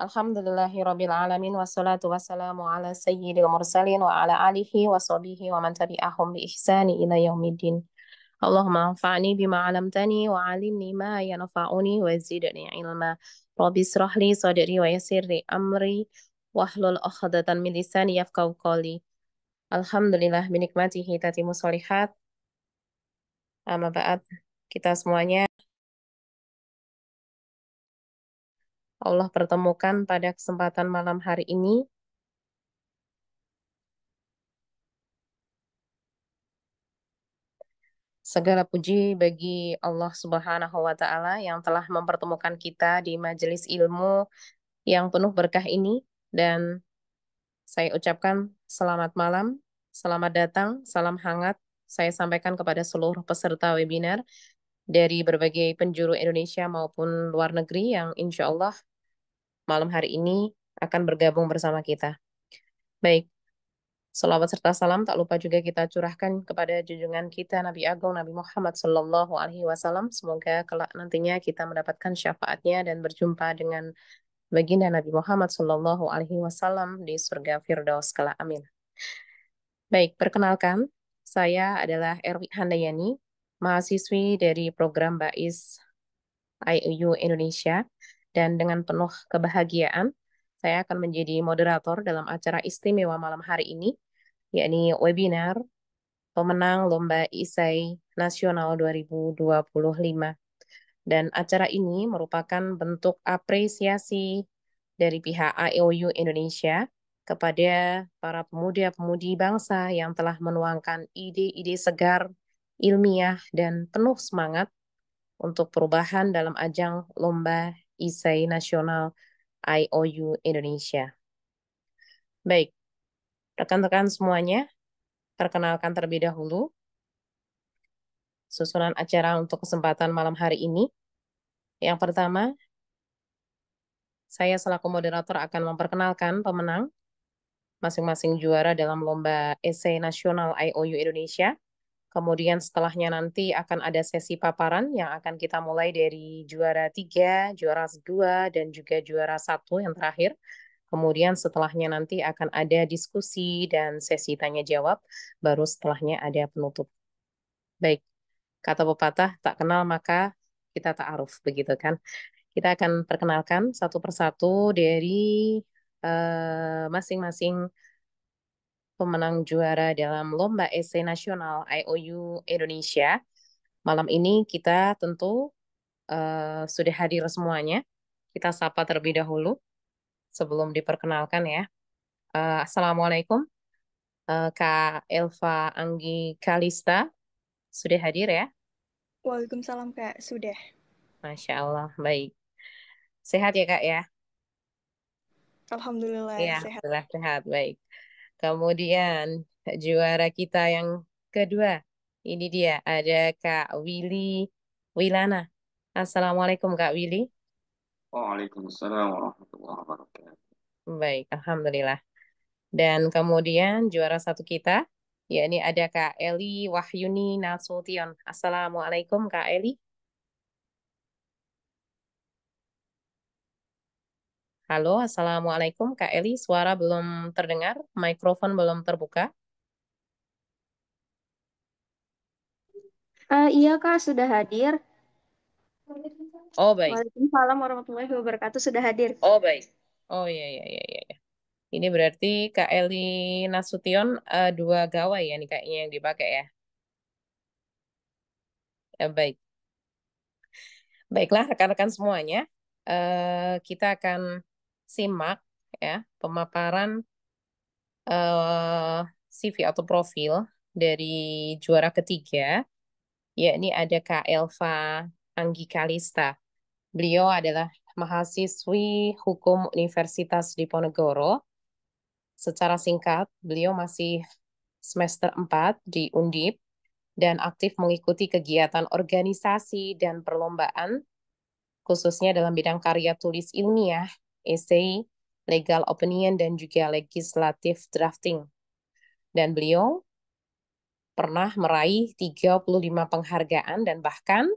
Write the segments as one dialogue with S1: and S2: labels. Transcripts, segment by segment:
S1: Alhamdulillahirabbil alamin wassalatu wassalamu ala sayyidil mursalin wa ala alihi wa sahbihi wa man tabi'ahum bi ihsani ila yaumiddin. Allahumma anfa'ni bima 'allamtani wa 'allimni ma yanfa'uni wa zidni ilma. Rabbi israh li sadri wa yassir li amri wahlul 'uqdatam min lisani yafqahu qawli. Alhamdulillah binikmatihi tatimu sholihat. Amma ba'd. Kita semuanya Allah pertemukan pada kesempatan malam hari ini. Segala puji bagi Allah Subhanahu wa Ta'ala yang telah mempertemukan kita di majelis ilmu yang penuh berkah ini, dan saya ucapkan selamat malam, selamat datang, salam hangat saya sampaikan kepada seluruh peserta webinar dari berbagai penjuru Indonesia maupun luar negeri yang insya Allah malam hari ini akan bergabung bersama kita. Baik, selawat serta salam tak lupa juga kita curahkan kepada junjungan kita Nabi Agung Nabi Muhammad Sallallahu Alaihi Wasallam. Semoga kelak nantinya kita mendapatkan syafaatnya dan berjumpa dengan baginda Nabi Muhammad Sallallahu Alaihi Wasallam di surga Firdaus kelak. Amin. Baik, perkenalkan, saya adalah Erwi Handayani, mahasiswi dari program BAIS IOU Indonesia, dan dengan penuh kebahagiaan saya akan menjadi moderator dalam acara istimewa malam hari ini, yakni webinar pemenang Lomba Isai Nasional 2025. Dan acara ini merupakan bentuk apresiasi dari pihak IOU Indonesia kepada para pemuda-pemudi bangsa yang telah menuangkan ide-ide segar, ilmiah, dan penuh semangat untuk perubahan dalam ajang Lomba Isai Nasional IOU Indonesia. Baik, rekan-rekan semuanya, perkenalkan terlebih dahulu susunan acara untuk kesempatan malam hari ini. Yang pertama, saya selaku moderator akan memperkenalkan pemenang masing-masing juara dalam Lomba Esai Nasional IOU Indonesia. Kemudian setelahnya nanti akan ada sesi paparan yang akan kita mulai dari juara 3, juara 2, dan juga juara 1 yang terakhir. Kemudian setelahnya nanti akan ada diskusi dan sesi tanya jawab, baru setelahnya ada penutup. Baik, kata pepatah, tak kenal maka kita ta'aruf, begitu kan? Kita akan perkenalkan satu persatu dari masing-masing pemenang juara dalam Lomba Esai Nasional IOU Indonesia. Malam ini kita tentu sudah hadir semuanya. Kita sapa terlebih dahulu sebelum diperkenalkan ya. Assalamualaikum, Kak Elva Anggi Kalista. Sudah hadir ya?
S2: Waalaikumsalam Kak, sudah.
S1: Masya Allah, baik. Sehat ya Kak ya?
S2: Alhamdulillah
S1: Iya,
S2: sehat.
S1: alhamdulillah sehat, baik. Kemudian juara kita yang kedua, ini dia ada Kak Willy Wilana. Assalamualaikum Kak Willy.
S3: Waalaikumsalam warahmatullahi wabarakatuh.
S1: Baik, alhamdulillah. Dan kemudian juara satu kita, yakni ada Kak Eli Wahyuni Nasution. Assalamualaikum Kak Eli. Halo, Assalamualaikum Kak Eli. Suara belum terdengar, mikrofon belum terbuka.
S4: Iya Kak, sudah hadir.
S1: Oh baik.
S4: Waalaikumsalam warahmatullahi wabarakatuh, sudah hadir.
S1: Oh baik. Oh iya iya iya iya. Iya. Ini berarti Kak Eli Nasution dua gawai ya nih kayaknya yang dipakai ya. Baik. Baiklah rekan-rekan semuanya, kita akan simak ya pemaparan CV atau profil dari juara ketiga, yakni ada Kak Elva Anggi Kalista. Beliau adalah mahasiswi hukum Universitas Diponegoro. Secara singkat, beliau masih semester 4 di Undip dan aktif mengikuti kegiatan organisasi dan perlombaan, khususnya dalam bidang karya tulis ilmiah, esai, legal opinion, dan juga legislative drafting. Dan beliau pernah meraih 35 penghargaan dan bahkan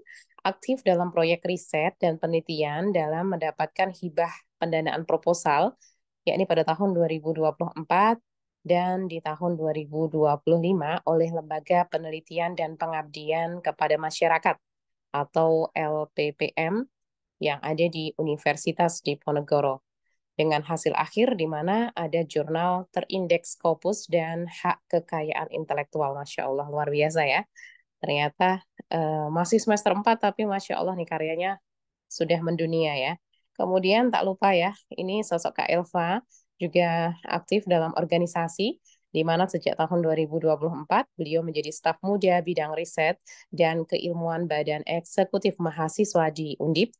S1: aktif dalam proyek riset dan penelitian dalam mendapatkan hibah pendanaan proposal, yakni pada tahun 2024 dan di tahun 2025 oleh Lembaga Penelitian dan Pengabdian kepada Masyarakat atau LPPM yang ada di Universitas Diponegoro. Dengan hasil akhir di mana ada jurnal terindeks Scopus dan hak kekayaan intelektual. Masya Allah, luar biasa ya. Ternyata masih semester 4 tapi Masya Allah nih karyanya sudah mendunia ya. Kemudian tak lupa ya, ini sosok Kak Elva juga aktif dalam organisasi di mana sejak tahun 2024 beliau menjadi staf muda bidang riset dan keilmuan Badan Eksekutif Mahasiswa di Undip.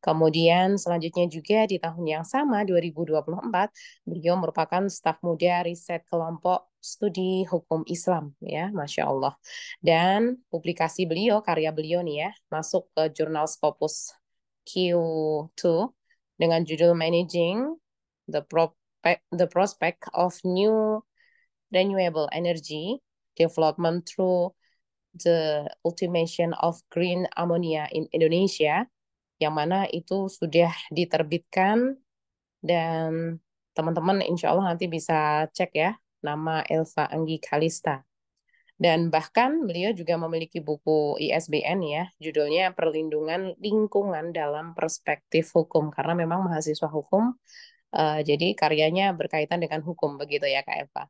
S1: Kemudian selanjutnya juga di tahun yang sama 2024 beliau merupakan staf muda riset kelompok studi hukum Islam ya, Masya Allah. Dan publikasi beliau, karya beliau nih ya, masuk ke jurnal Scopus Q2 dengan judul Managing the Prospect of New Renewable Energy Development Through the Ultimation of Green Ammonia in Indonesia, yang mana itu sudah diterbitkan dan teman-teman insya Allah nanti bisa cek ya, nama Elva Anggi Kalista. Dan bahkan beliau juga memiliki buku ISBN ya, judulnya Perlindungan Lingkungan dalam Perspektif Hukum, karena memang mahasiswa hukum, jadi karyanya berkaitan dengan hukum begitu ya Kak Eva.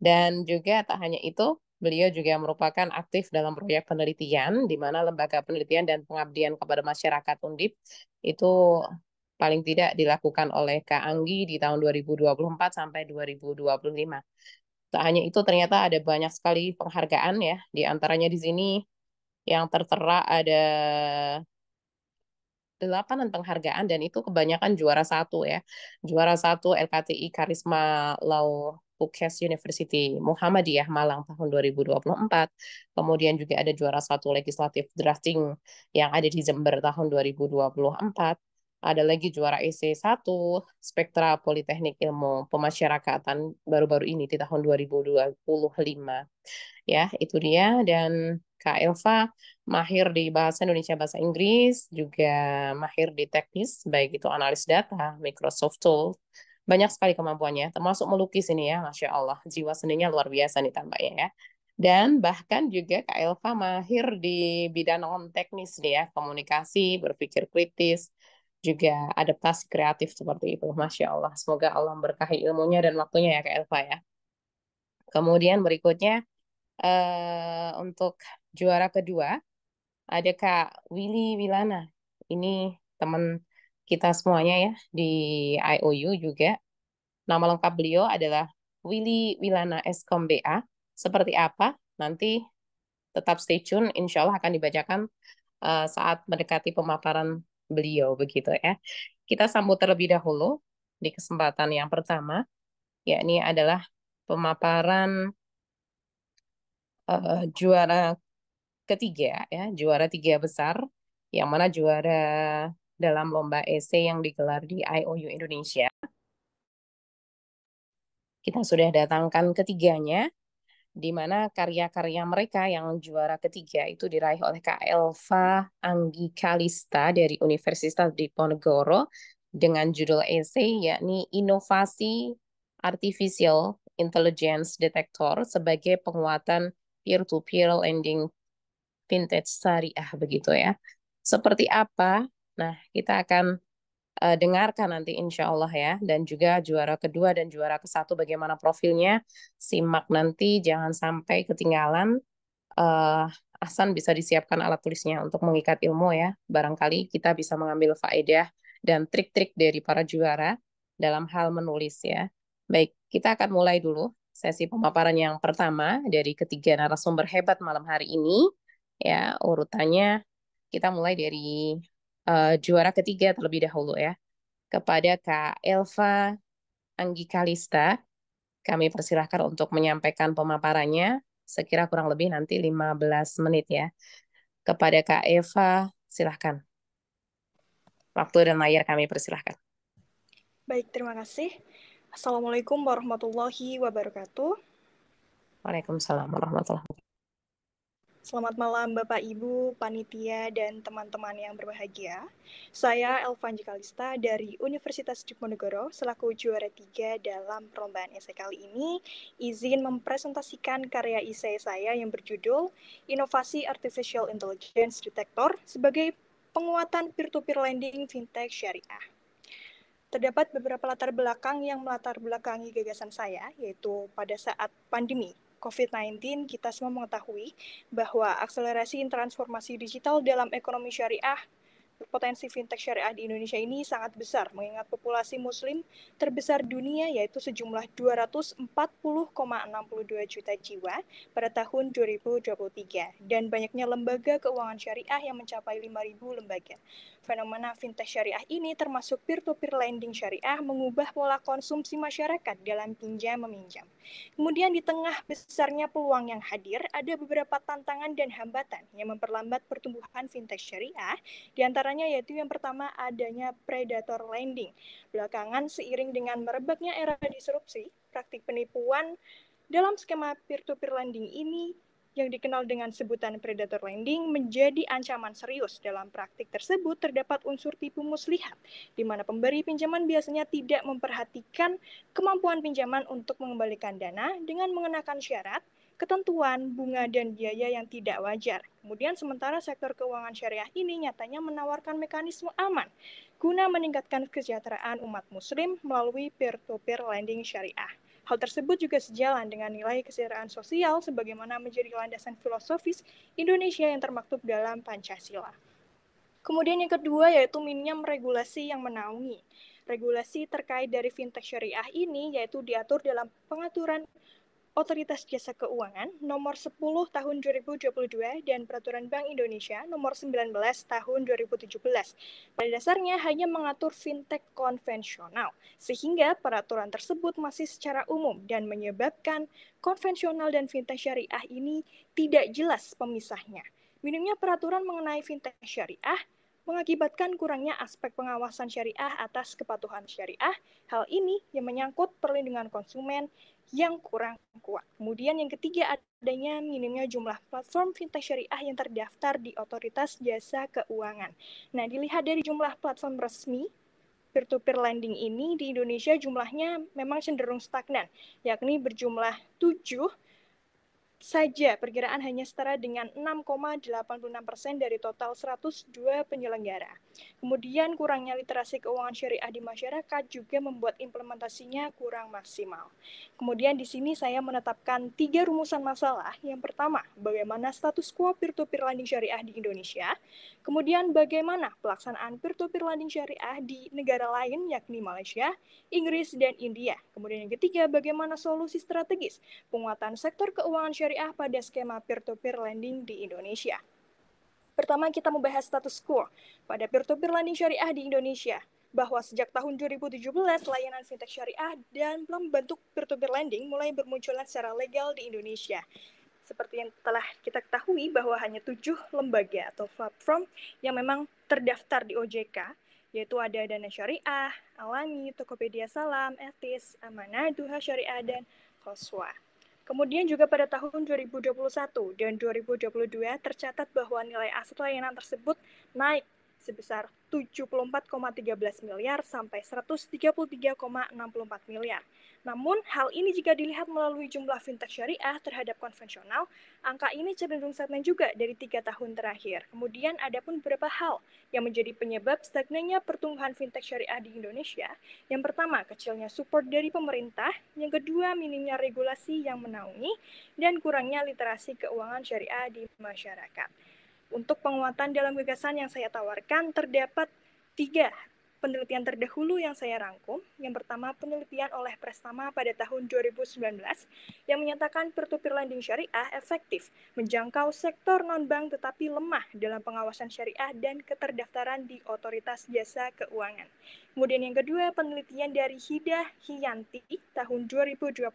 S1: Dan juga tak hanya itu, beliau juga merupakan aktif dalam proyek penelitian, di mana Lembaga Penelitian dan Pengabdian kepada Masyarakat Undip itu paling tidak dilakukan oleh Kak Anggi di tahun 2024 sampai 2025. Tak hanya itu, ternyata ada banyak sekali penghargaan ya, di antaranya di sini yang tertera ada 8 penghargaan dan itu kebanyakan juara satu ya. Juara satu LKTI Karisma Law Pukes University Muhammadiyah Malang tahun 2024. Kemudian juga ada juara satu legislatif drafting yang ada di Jember tahun 2024. Ada lagi juara EC1 Spektra Politeknik Ilmu Pemasyarakatan baru-baru ini di tahun 2025. Ya, itu dia. Dan Kak Elva mahir di bahasa Indonesia, bahasa Inggris, juga mahir di teknis, baik itu analis data, Microsoft Tool. Banyak sekali kemampuannya, termasuk melukis ini ya, Masya Allah. Jiwa seninya luar biasa nih tampaknya ya. Dan bahkan juga Kak Elva mahir di bidang non-teknis nih ya, komunikasi, berpikir kritis, juga adaptasi kreatif seperti itu. Masya Allah. Semoga Allah memberkahi ilmunya dan waktunya ya Kak Elva ya. Kemudian berikutnya untuk juara kedua ada Kak Willy Wilana. Ini teman kita semuanya ya di IOU juga. Nama lengkap beliau adalah Willy Wilana Eskom BA. Seperti apa? Nanti tetap stay tune. Insya Allah akan dibacakan saat mendekati pemaparan beliau begitu ya. Kita sambut terlebih dahulu di kesempatan yang pertama, yakni adalah pemaparan juara ketiga ya, juara 3 besar, yang mana juara dalam lomba esai yang digelar di IOU Indonesia. Kita sudah datangkan ketiganya, di mana karya-karya mereka yang juara ketiga itu diraih oleh Kak Elva Anggi Kalista dari Universitas Diponegoro dengan judul esai yakni Inovasi Artificial Intelligence Detector sebagai penguatan peer-to-peer lending vintage syariah begitu ya. Seperti apa? Nah, kita akan dengarkan nanti insya Allah ya. Dan juga juara kedua dan juara ke-1 bagaimana profilnya. Simak nanti, jangan sampai ketinggalan. Eh, Ahsan bisa disiapkan alat tulisnya untuk mengikat ilmu ya. Barangkali kita bisa mengambil faedah dan trik-trik dari para juara dalam hal menulis ya. Baik, kita akan mulai dulu sesi pemaparan yang pertama dari ketiga narasumber hebat malam hari ini. Ya, urutannya kita mulai dari juara ketiga terlebih dahulu ya. Kepada Kak Elva Anggi Kalista, kami persilahkan untuk menyampaikan pemaparannya. Sekira kurang lebih nanti 15 menit ya. Kepada Kak Eva, silahkan. Waktu dan layar kami persilahkan.
S2: Baik, terima kasih. Assalamualaikum warahmatullahi wabarakatuh.
S1: Waalaikumsalam warahmatullahi wabarakatuh.
S2: Selamat malam Bapak Ibu, panitia, dan teman-teman yang berbahagia. Saya Elvanji Kalista dari Universitas Diponegoro selaku juara 3 dalam perlombaan esai kali ini izin mempresentasikan karya esai saya yang berjudul Inovasi Artificial Intelligence Detector sebagai penguatan peer-to-peer lending fintech syariah. Terdapat beberapa latar belakang yang melatar belakangi gagasan saya, yaitu pada saat pandemi COVID-19, kita semua mengetahui bahwa akselerasi transformasi digital dalam ekonomi syariah, potensi fintech syariah di Indonesia ini sangat besar, mengingat populasi muslim terbesar dunia yaitu sejumlah 240,62 juta jiwa pada tahun 2023, dan banyaknya lembaga keuangan syariah yang mencapai 5.000 lembaga. Fenomena fintech syariah ini termasuk peer-to-peer lending syariah mengubah pola konsumsi masyarakat dalam pinjam-meminjam. Kemudian di tengah besarnya peluang yang hadir, ada beberapa tantangan dan hambatan yang memperlambat pertumbuhan fintech syariah, di antaranya yaitu yang pertama adanya predator lending. Belakangan seiring dengan merebaknya era disrupsi, praktik penipuan dalam skema peer-to-peer lending ini yang dikenal dengan sebutan predator lending menjadi ancaman serius. Dalam praktik tersebut terdapat unsur tipu muslihat, di mana pemberi pinjaman biasanya tidak memperhatikan kemampuan pinjaman untuk mengembalikan dana dengan mengenakan syarat, ketentuan, bunga, dan biaya yang tidak wajar. Kemudian sementara sektor keuangan syariah ini nyatanya menawarkan mekanisme aman guna meningkatkan kesejahteraan umat muslim melalui peer-to-peer lending syariah. Hal tersebut juga sejalan dengan nilai kesejahteraan sosial sebagaimana menjadi landasan filosofis Indonesia yang termaktub dalam Pancasila. Kemudian yang kedua yaitu minimnya regulasi yang menaungi. Regulasi terkait dari fintech syariah ini yaitu diatur dalam pengaturan Otoritas Jasa Keuangan nomor 10 tahun 2022 dan Peraturan Bank Indonesia nomor 19 tahun 2017. Pada dasarnya hanya mengatur fintech konvensional, sehingga peraturan tersebut masih secara umum dan menyebabkan konvensional dan fintech syariah ini tidak jelas pemisahnya. Minimnya peraturan mengenai fintech syariah mengakibatkan kurangnya aspek pengawasan syariah atas kepatuhan syariah. Hal ini yang menyangkut perlindungan konsumen yang kurang kuat. Kemudian yang ketiga adanya minimnya jumlah platform fintech syariah yang terdaftar di Otoritas Jasa Keuangan. Nah, dilihat dari jumlah platform resmi peer-to-peer lending ini di Indonesia jumlahnya memang cenderung stagnan, yakni berjumlah 7 saja. Perkiraan hanya setara dengan 6,86% dari total 102 penyelenggara. Kemudian kurangnya literasi keuangan syariah di masyarakat juga membuat implementasinya kurang maksimal. Kemudian di sini saya menetapkan 3 rumusan masalah. Yang pertama, bagaimana status quo peer-to-peer lending syariah di Indonesia. Kemudian bagaimana pelaksanaan peer-to-peer lending syariah di negara lain yakni Malaysia, Inggris, dan India. Kemudian yang ketiga, bagaimana solusi strategis penguatan sektor keuangan syariah pada skema peer-to-peer lending di Indonesia. Pertama, kita membahas status quo pada peer-to-peer lending syariah di Indonesia, bahwa sejak tahun 2017, layanan fintech syariah dan bentuk peer-to-peer lending mulai bermunculan secara legal di Indonesia. Seperti yang telah kita ketahui bahwa hanya 7 lembaga atau platform yang memang terdaftar di OJK, yaitu ada Dana Syariah, Alami, Tokopedia Salam, Etis, Amanah, Duha Syariah, dan Koswa. Kemudian juga pada tahun 2021 dan 2022 tercatat bahwa nilai aset layanan tersebut naik sebesar 74,13 miliar sampai 133,64 miliar. Namun, hal ini jika dilihat melalui jumlah fintech syariah terhadap konvensional, angka ini cenderung stagnan juga dari 3 tahun terakhir. Kemudian ada pun beberapa hal yang menjadi penyebab stagnannya pertumbuhan fintech syariah di Indonesia. Yang pertama, kecilnya support dari pemerintah. Yang kedua, minimnya regulasi yang menaungi. Dan kurangnya literasi keuangan syariah di masyarakat. Untuk penguatan dalam gagasan yang saya tawarkan, terdapat 3 penelitian terdahulu yang saya rangkum. Yang pertama, penelitian oleh Prestama pada tahun 2019 yang menyatakan peer-to-peer lending syariah efektif menjangkau sektor non-bank tetapi lemah dalam pengawasan syariah dan keterdaftaran di Otoritas Jasa Keuangan. Kemudian yang kedua, penelitian dari Hida Hiyanti tahun 2020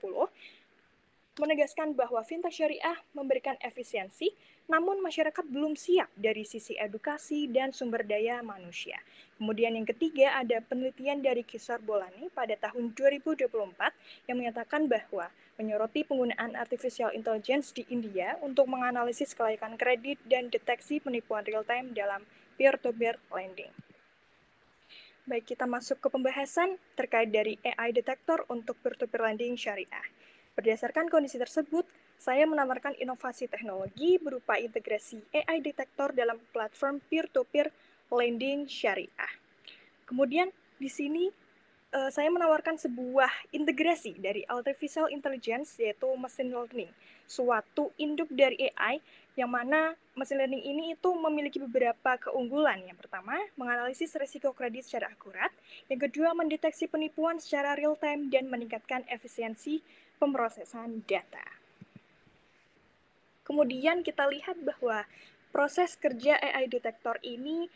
S2: menegaskan bahwa fintech syariah memberikan efisiensi namun masyarakat belum siap dari sisi edukasi dan sumber daya manusia. Kemudian yang ketiga ada penelitian dari Kisar Bolani pada tahun 2024 yang menyatakan bahwa menyoroti penggunaan artificial intelligence di India untuk menganalisis kelayakan kredit dan deteksi penipuan real-time dalam peer-to-peer lending. Baik, kita masuk ke pembahasan terkait dari AI detektor untuk peer-to-peer lending syariah. Berdasarkan kondisi tersebut, saya menawarkan inovasi teknologi berupa integrasi AI detektor dalam platform peer-to-peer lending syariah. Kemudian di sini saya menawarkan sebuah integrasi dari artificial intelligence yaitu machine learning, suatu induk dari AI yang mana machine learning ini itu memiliki beberapa keunggulan. Yang pertama, menganalisis risiko kredit secara akurat. Yang kedua, mendeteksi penipuan secara real time dan meningkatkan efisiensi pemrosesan data. Kemudian kita lihat bahwa proses kerja AI detektor ini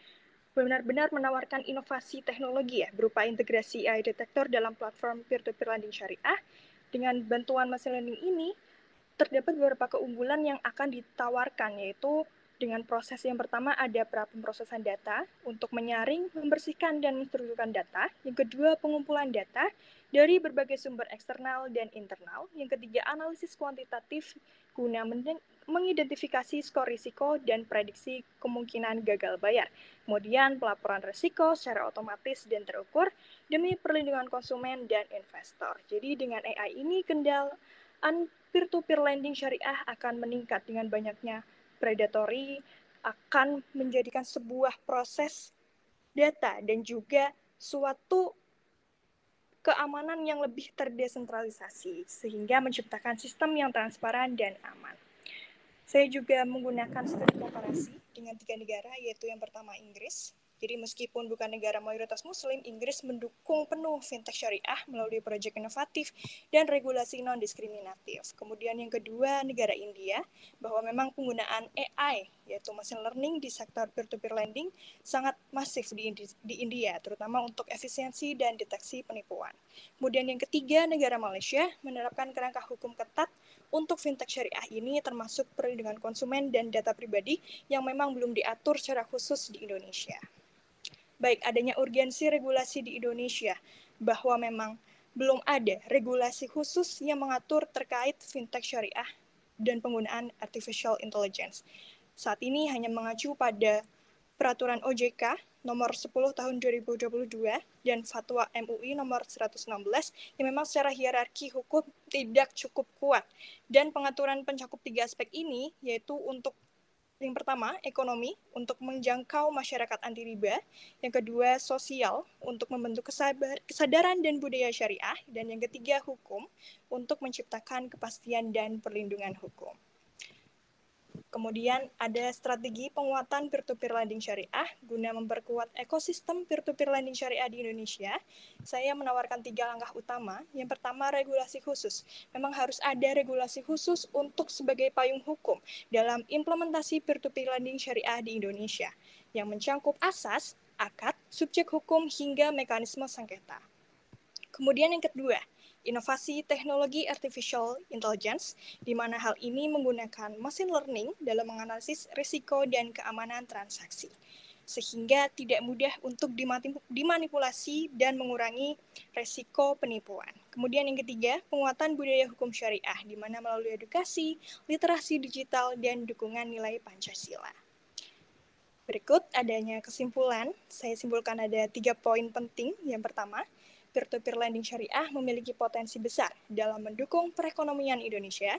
S2: benar-benar menawarkan inovasi teknologi ya, berupa integrasi AI detektor dalam platform peer-to-peer lending syariah. Dengan bantuan machine learning ini, terdapat beberapa keunggulan yang akan ditawarkan, yaitu dengan proses yang pertama ada pra-pemrosesan data untuk menyaring, membersihkan, dan menstrukturkan data. Yang kedua, pengumpulan data dari berbagai sumber eksternal dan internal. Yang ketiga, analisis kuantitatif guna mengidentifikasi skor risiko dan prediksi kemungkinan gagal bayar. Kemudian, pelaporan risiko secara otomatis dan terukur demi perlindungan konsumen dan investor. Jadi dengan AI ini kendaraan peer-to-peer lending syariah akan meningkat dengan banyaknya predatory, akan menjadikan sebuah proses data dan juga suatu keamanan yang lebih terdesentralisasi sehingga menciptakan sistem yang transparan dan aman. Saya juga menggunakan studi komparasi dengan 3 negara, yaitu yang pertama Inggris. Jadi meskipun bukan negara mayoritas muslim, Inggris mendukung penuh fintech syariah melalui proyek inovatif dan regulasi non-diskriminatif. Kemudian yang kedua, negara India, bahwa memang penggunaan AI, yaitu machine learning di sektor peer-to-peer lending, sangat masif di India, terutama untuk efisiensi dan deteksi penipuan. Kemudian yang ketiga, negara Malaysia menerapkan kerangka hukum ketat untuk fintech syariah ini, termasuk perlindungan konsumen dan data pribadi yang memang belum diatur secara khusus di Indonesia. Baik, adanya urgensi regulasi di Indonesia, bahwa memang belum ada regulasi khusus yang mengatur terkait fintech syariah dan penggunaan artificial intelligence. Saat ini hanya mengacu pada Peraturan OJK nomor 10 tahun 2022 dan Fatwa MUI nomor 116 yang memang secara hierarki hukum tidak cukup kuat. Dan pengaturan pencakup 3 aspek ini yaitu untuk yang pertama, ekonomi, untuk menjangkau masyarakat anti riba. Yang kedua, sosial, untuk membentuk kesadaran dan budaya syariah. Dan yang ketiga, hukum, untuk menciptakan kepastian dan perlindungan hukum. Kemudian ada strategi penguatan peer-to-peer lending syariah guna memperkuat ekosistem peer-to-peer lending syariah di Indonesia. Saya menawarkan 3 langkah utama. Yang pertama, regulasi khusus. Memang harus ada regulasi khusus untuk sebagai payung hukum dalam implementasi peer-to-peer lending syariah di Indonesia yang mencangkup asas, akad, subjek hukum hingga mekanisme sengketa. Kemudian yang kedua, inovasi teknologi artificial intelligence, di mana hal ini menggunakan machine learning dalam menganalisis risiko dan keamanan transaksi, sehingga tidak mudah untuk dimanipulasi dan mengurangi risiko penipuan. Kemudian yang ketiga, penguatan budaya hukum syariah, di mana melalui edukasi, literasi digital, dan dukungan nilai Pancasila. Berikut adanya kesimpulan, saya simpulkan ada 3 poin penting. Yang pertama, peer-to-peer lending syariah memiliki potensi besar dalam mendukung perekonomian Indonesia.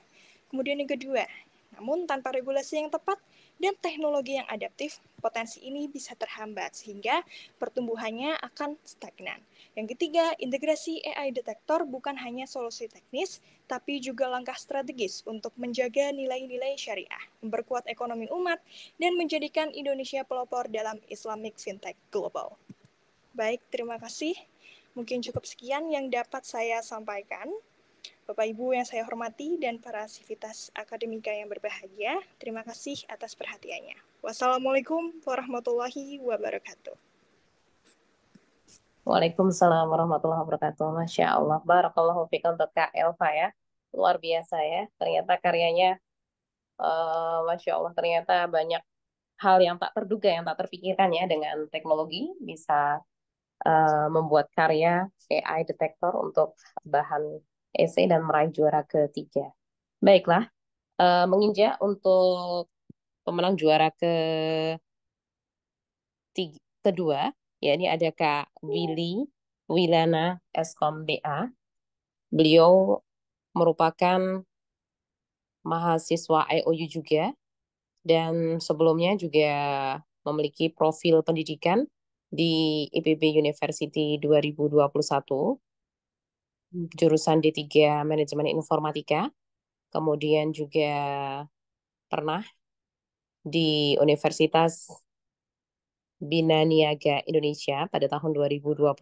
S2: Kemudian yang kedua, namun tanpa regulasi yang tepat dan teknologi yang adaptif, potensi ini bisa terhambat sehingga pertumbuhannya akan stagnan. Yang ketiga, integrasi AI detektor bukan hanya solusi teknis, tapi juga langkah strategis untuk menjaga nilai-nilai syariah, memperkuat ekonomi umat, dan menjadikan Indonesia pelopor dalam Islamic Fintech Global. Baik, terima kasih. Mungkin cukup sekian yang dapat saya sampaikan. Bapak Ibu yang saya hormati dan para sivitas akademika yang berbahagia, terima kasih atas perhatiannya. Wassalamualaikum warahmatullahi wabarakatuh.
S1: Waalaikumsalam warahmatullahi wabarakatuh. Masya Allah. Barakallahu fikum untuk Kak Elva ya. Luar biasa ya. Ternyata karyanya Masya Allah ternyata banyak hal yang tak terduga, yang tak terpikirkan ya dengan teknologi bisa membuat karya AI detektor untuk bahan esai dan meraih juara ketiga. Baiklah, menginjak untuk pemenang juara kedua, ya ini ada Kak Wilana Eskom BA. Beliau merupakan mahasiswa IOU juga dan sebelumnya juga memiliki profil pendidikan di IPB University 2021, jurusan D3 Manajemen Informatika, kemudian juga pernah di Universitas Bina Niaga Indonesia pada tahun 2024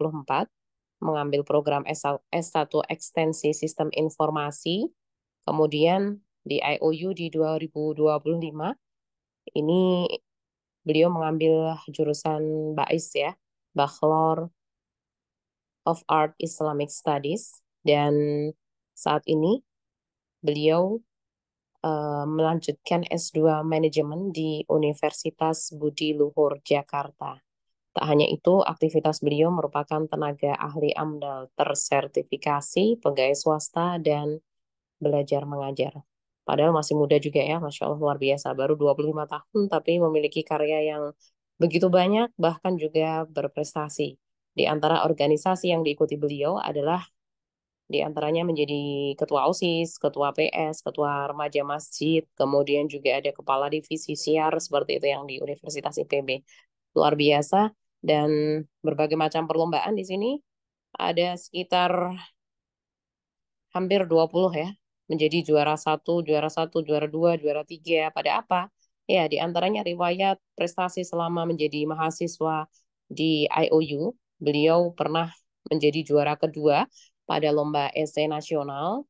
S1: mengambil program S1 Ekstensi Sistem Informasi, kemudian di IOU di 2025 ini beliau mengambil jurusan BAIS ya, Bachelor of Art Islamic Studies, dan saat ini beliau melanjutkan S2 Manajemen di Universitas Budi Luhur Jakarta. Tak hanya itu, aktivitas beliau merupakan tenaga ahli AMDAL tersertifikasi, pegawai swasta, dan belajar mengajar. Padahal masih muda juga ya, Masya Allah luar biasa. Baru 25 tahun, tapi memiliki karya yang begitu banyak, bahkan juga berprestasi. Di antara organisasi yang diikuti beliau adalah di antaranya menjadi ketua OSIS, ketua PS, ketua remaja masjid, kemudian juga ada kepala divisi siar seperti itu yang di Universitas IPB. Luar biasa dan berbagai macam perlombaan di sini ada sekitar hampir 20 ya. Menjadi juara satu, juara dua, juara tiga. Pada apa? Ya, di antaranya riwayat prestasi selama menjadi mahasiswa di IOU. Beliau pernah menjadi juara kedua pada lomba esai nasional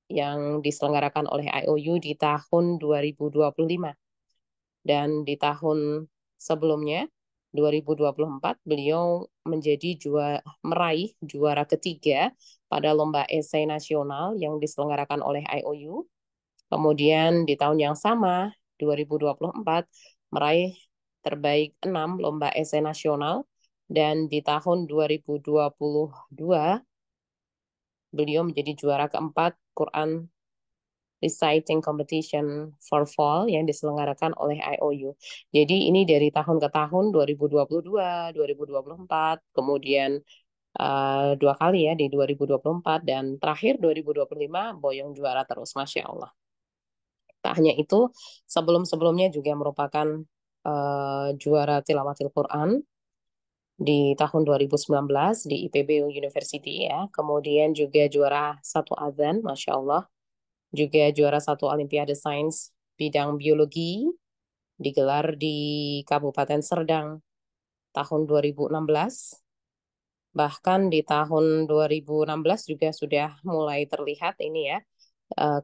S1: yang diselenggarakan oleh IOU di tahun 2025. Dan di tahun sebelumnya, 2024, beliau meraih juara ketiga pada lomba esai nasional yang diselenggarakan oleh IOU. Kemudian di tahun yang sama, 2024, meraih terbaik 6 lomba esai nasional. Dan di tahun 2022, beliau menjadi juara keempat Quran Reciting Competition for Fall yang diselenggarakan oleh IOU. Jadi ini dari tahun ke tahun 2022, 2024, kemudian dua kali ya di 2024 dan terakhir 2025 Boyong juara terus, Masya Allah. Tak hanya itu, sebelum-sebelumnya juga merupakan juara tilawatil Quran di tahun 2019 di IPB University ya. Kemudian juga juara satu adzan, Masya Allah. Juga juara satu Olimpiade Sains bidang biologi digelar di Kabupaten Serdang tahun 2016. Bahkan di tahun 2016 juga sudah mulai terlihat ini ya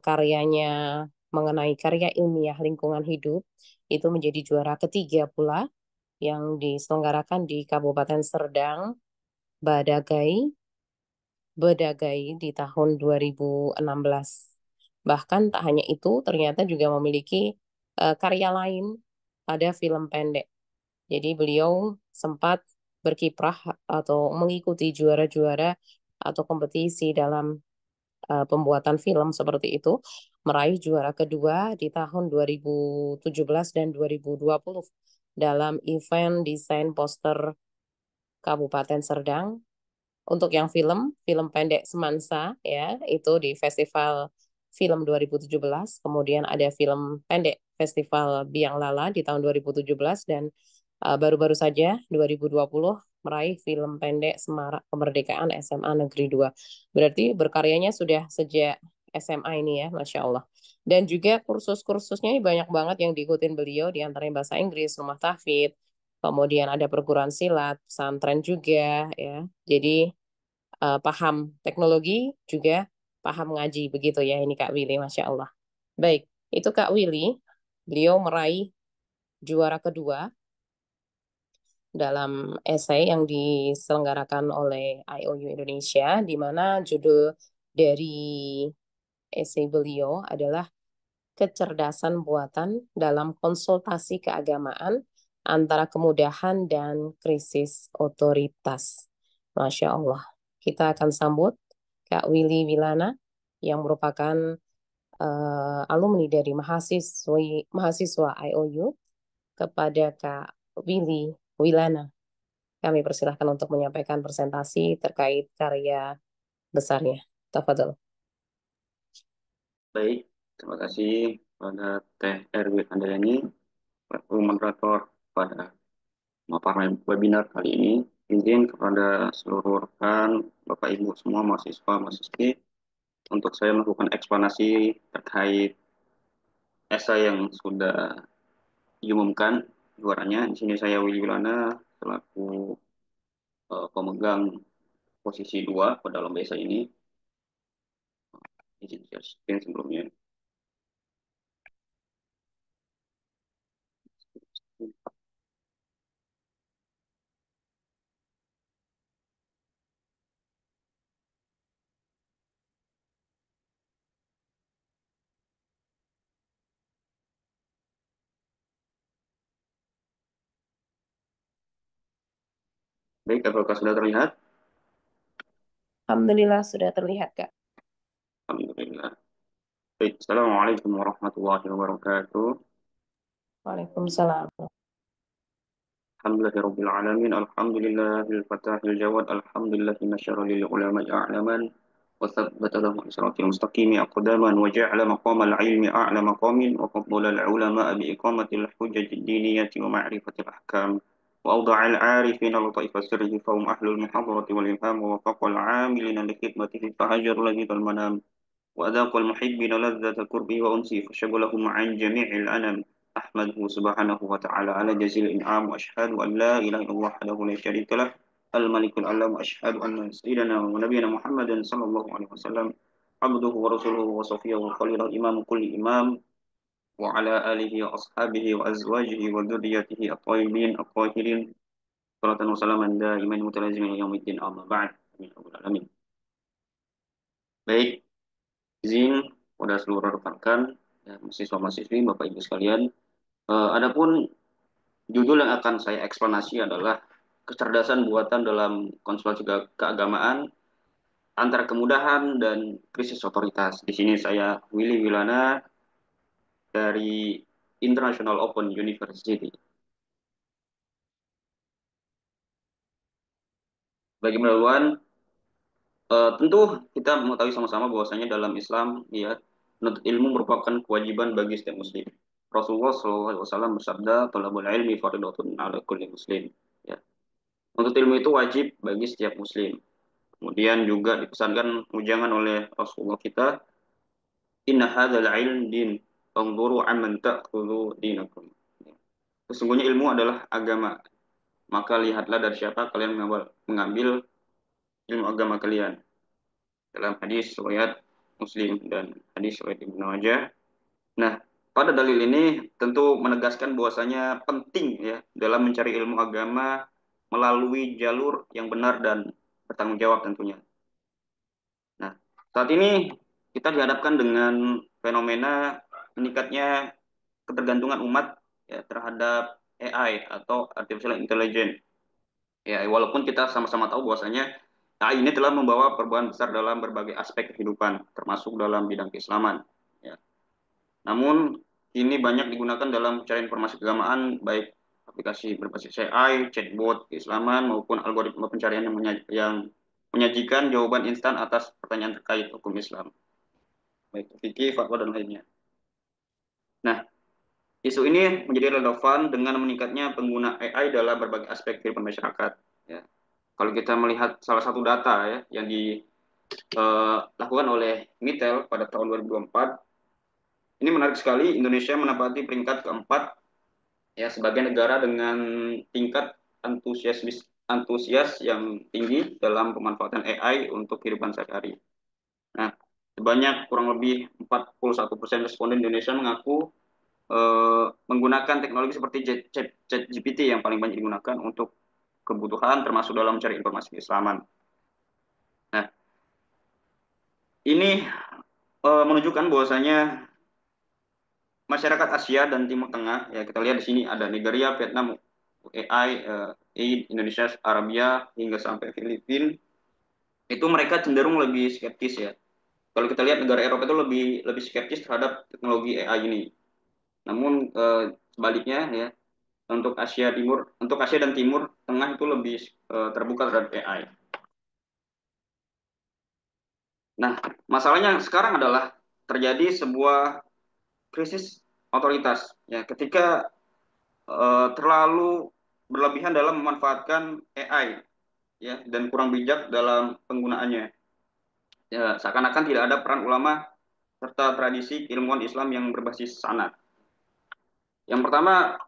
S1: karyanya mengenai karya ilmiah lingkungan hidup itu menjadi juara ketiga pula yang diselenggarakan di Kabupaten Serdang, Badagai, di tahun 2016. Bahkan tak hanya itu, ternyata juga memiliki karya lain pada film pendek. Jadi beliau sempat berkiprah atau mengikuti juara-juara atau kompetisi dalam pembuatan film seperti itu, meraih juara kedua di tahun 2017 dan 2020 dalam event desain poster Kabupaten Serdang. Untuk yang film pendek Semansa ya, itu di Festival Film 2017, kemudian ada film pendek Festival Biang Lala di tahun 2017 dan baru-baru saja 2020 meraih film pendek Semarak Kemerdekaan SMA Negeri 2. Berarti berkaryanya sudah sejak SMA ini ya, Masya Allah. Dan juga kursus-kursusnya banyak banget yang diikutin beliau, di antaranya bahasa Inggris, rumah tahfidz, kemudian ada perguruan silat, pesantren juga ya. Jadi paham teknologi juga paham ngaji begitu ya ini Kak Willy, Masya Allah. Baik, itu Kak Willy, beliau meraih juara kedua dalam esai yang diselenggarakan oleh IOU Indonesia, di mana judul dari esai beliau adalah kecerdasan buatan dalam konsultasi keagamaan antara kemudahan dan krisis otoritas. Masya Allah. Kita akan sambut Kak Willy Wilana yang merupakan alumni dari mahasiswa IOU. Kepada Kak Willy Wilana, kami persilahkan untuk menyampaikan presentasi terkait karya besarnya. Tafadhol.
S3: Baik, terima kasih pada Teh Erwin Andriani, selaku moderator pada webinar kali ini. Izin kepada seluruh rekan, Bapak Ibu semua mahasiswa mahasiswi untuk saya melakukan eksplanasi terkait esai yang sudah diumumkan juaranya. Di sini saya Willy Wilana selaku pemegang posisi 2 pada lomba esai ini. Izin share screen sebelumnya. Baik, apakah sudah terlihat?
S1: Alhamdulillah sudah terlihat, Kak.
S3: Alhamdulillah. Baik, Assalamualaikum warahmatullahi wabarakatuh.
S1: Waalaikumsalam.
S3: Alhamdulillahirabbil alamin. Alhamdulillahil fatahil jawad. Alhamdulillahi nasyara lil ulama'i a'laman wa tsabbata lahum siratal mustaqim aqdaman wa ja'ala maqamal ilmi a'la maqamin wa faddala al ulama'a bi iqamatil hujjatid diniyati wa ma'rifatil ahkam wa awda'al 'arifina lataifa sirrihi fahum ahlul muhadarati wal ilham wa wafaqal 'amilina li khidmatihi fahajarul ladhil manam وأذاق المحبين لذة قربه وأنسه فشغلهم عن جميع الأنام أحمده سبحانه وتعالى على جزيل الإنعام وأشهد أن لا إله إلا الله وحده لا شريك له الملك الأعلى وأشهد أن سيدنا ونبينا محمدا صلى الله عليه وسلم عبده ورسوله وصفيه وخليله إمام كل إمام وعلى آله وأصحابه وأزواجه وذريته الطيبين الطاهرين صلاة وسلاما دائما متلازمين يوم الدين أما بعد من رب العالمين. Baik, izin pada seluruh rekan-rekan, ya, mahasiswa-mahasiswi, Bapak Ibu sekalian. Adapun judul yang akan saya eksplanasi adalah kecerdasan buatan dalam konsultasi keagamaan antara kemudahan dan krisis otoritas. Di sini saya Willy Wilana dari International Open University. Bagi pendahuluan, tentu kita mengetahui sama-sama bahwasanya dalam Islam, ya, menuntut ilmu merupakan kewajiban bagi setiap muslim. Rasulullah SAW bersabda, "Thalabul ilmi fardhatun 'ala kulli muslim." Ya. Menuntut ilmu itu wajib bagi setiap muslim. Kemudian juga dipesankan ujangan oleh Rasulullah kita, "Inna hadzal ilm din, fanzuru amman ta'khudhu dinakum." Ya. Sesungguhnya ilmu adalah agama, maka lihatlah dari siapa kalian mengambil ilmu agama kalian. Dalam hadis riwayat Muslim dan hadis riwayat Ibnu Majah. Nah, pada dalil ini tentu menegaskan bahwasanya penting, ya, dalam mencari ilmu agama melalui jalur yang benar dan bertanggung jawab tentunya. Nah, saat ini kita dihadapkan dengan fenomena meningkatnya ketergantungan umat, ya, terhadap AI atau artificial intelligence. Ya, walaupun kita sama-sama tahu bahwasanya AI ini telah membawa perubahan besar dalam berbagai aspek kehidupan, termasuk dalam bidang keislaman. Ya. Namun, ini banyak digunakan dalam pencarian informasi keagamaan, baik aplikasi berbasis AI, chatbot keislaman, maupun algoritma pencarian yang menyajikan jawaban instan atas pertanyaan terkait hukum Islam, baik fikih, fatwa, dan lainnya. Nah, isu ini menjadi relevan dengan meningkatnya pengguna AI dalam berbagai aspek kehidupan masyarakat. Ya. Kalau kita melihat salah satu data, ya, yang dilakukan oleh Mitel pada tahun 2024, ini menarik sekali. Indonesia menempati peringkat keempat, ya, sebagai negara dengan tingkat antusias yang tinggi dalam pemanfaatan AI untuk kehidupan sehari-hari. Nah, sebanyak kurang lebih 41% responden Indonesia mengaku menggunakan teknologi seperti ChatGPT yang paling banyak digunakan untuk kebutuhan, termasuk dalam mencari informasi keislaman. Nah, ini menunjukkan bahwasanya masyarakat Asia dan Timur Tengah, ya kita lihat di sini ada Nigeria, Vietnam, AI, Indonesia, Arabia, hingga sampai Filipina, itu mereka cenderung lebih skeptis ya. Kalau kita lihat negara Eropa itu lebih lebih skeptis terhadap teknologi AI ini. Namun sebaliknya ya, untuk Asia dan Timur Tengah itu lebih terbuka terhadap AI. Nah, masalahnya sekarang adalah terjadi sebuah krisis otoritas ya, ketika terlalu berlebihan dalam memanfaatkan AI ya, dan kurang bijak dalam penggunaannya. Ya, seakan-akan tidak ada peran ulama serta tradisi ilmuwan Islam yang berbasis sanad. Yang pertama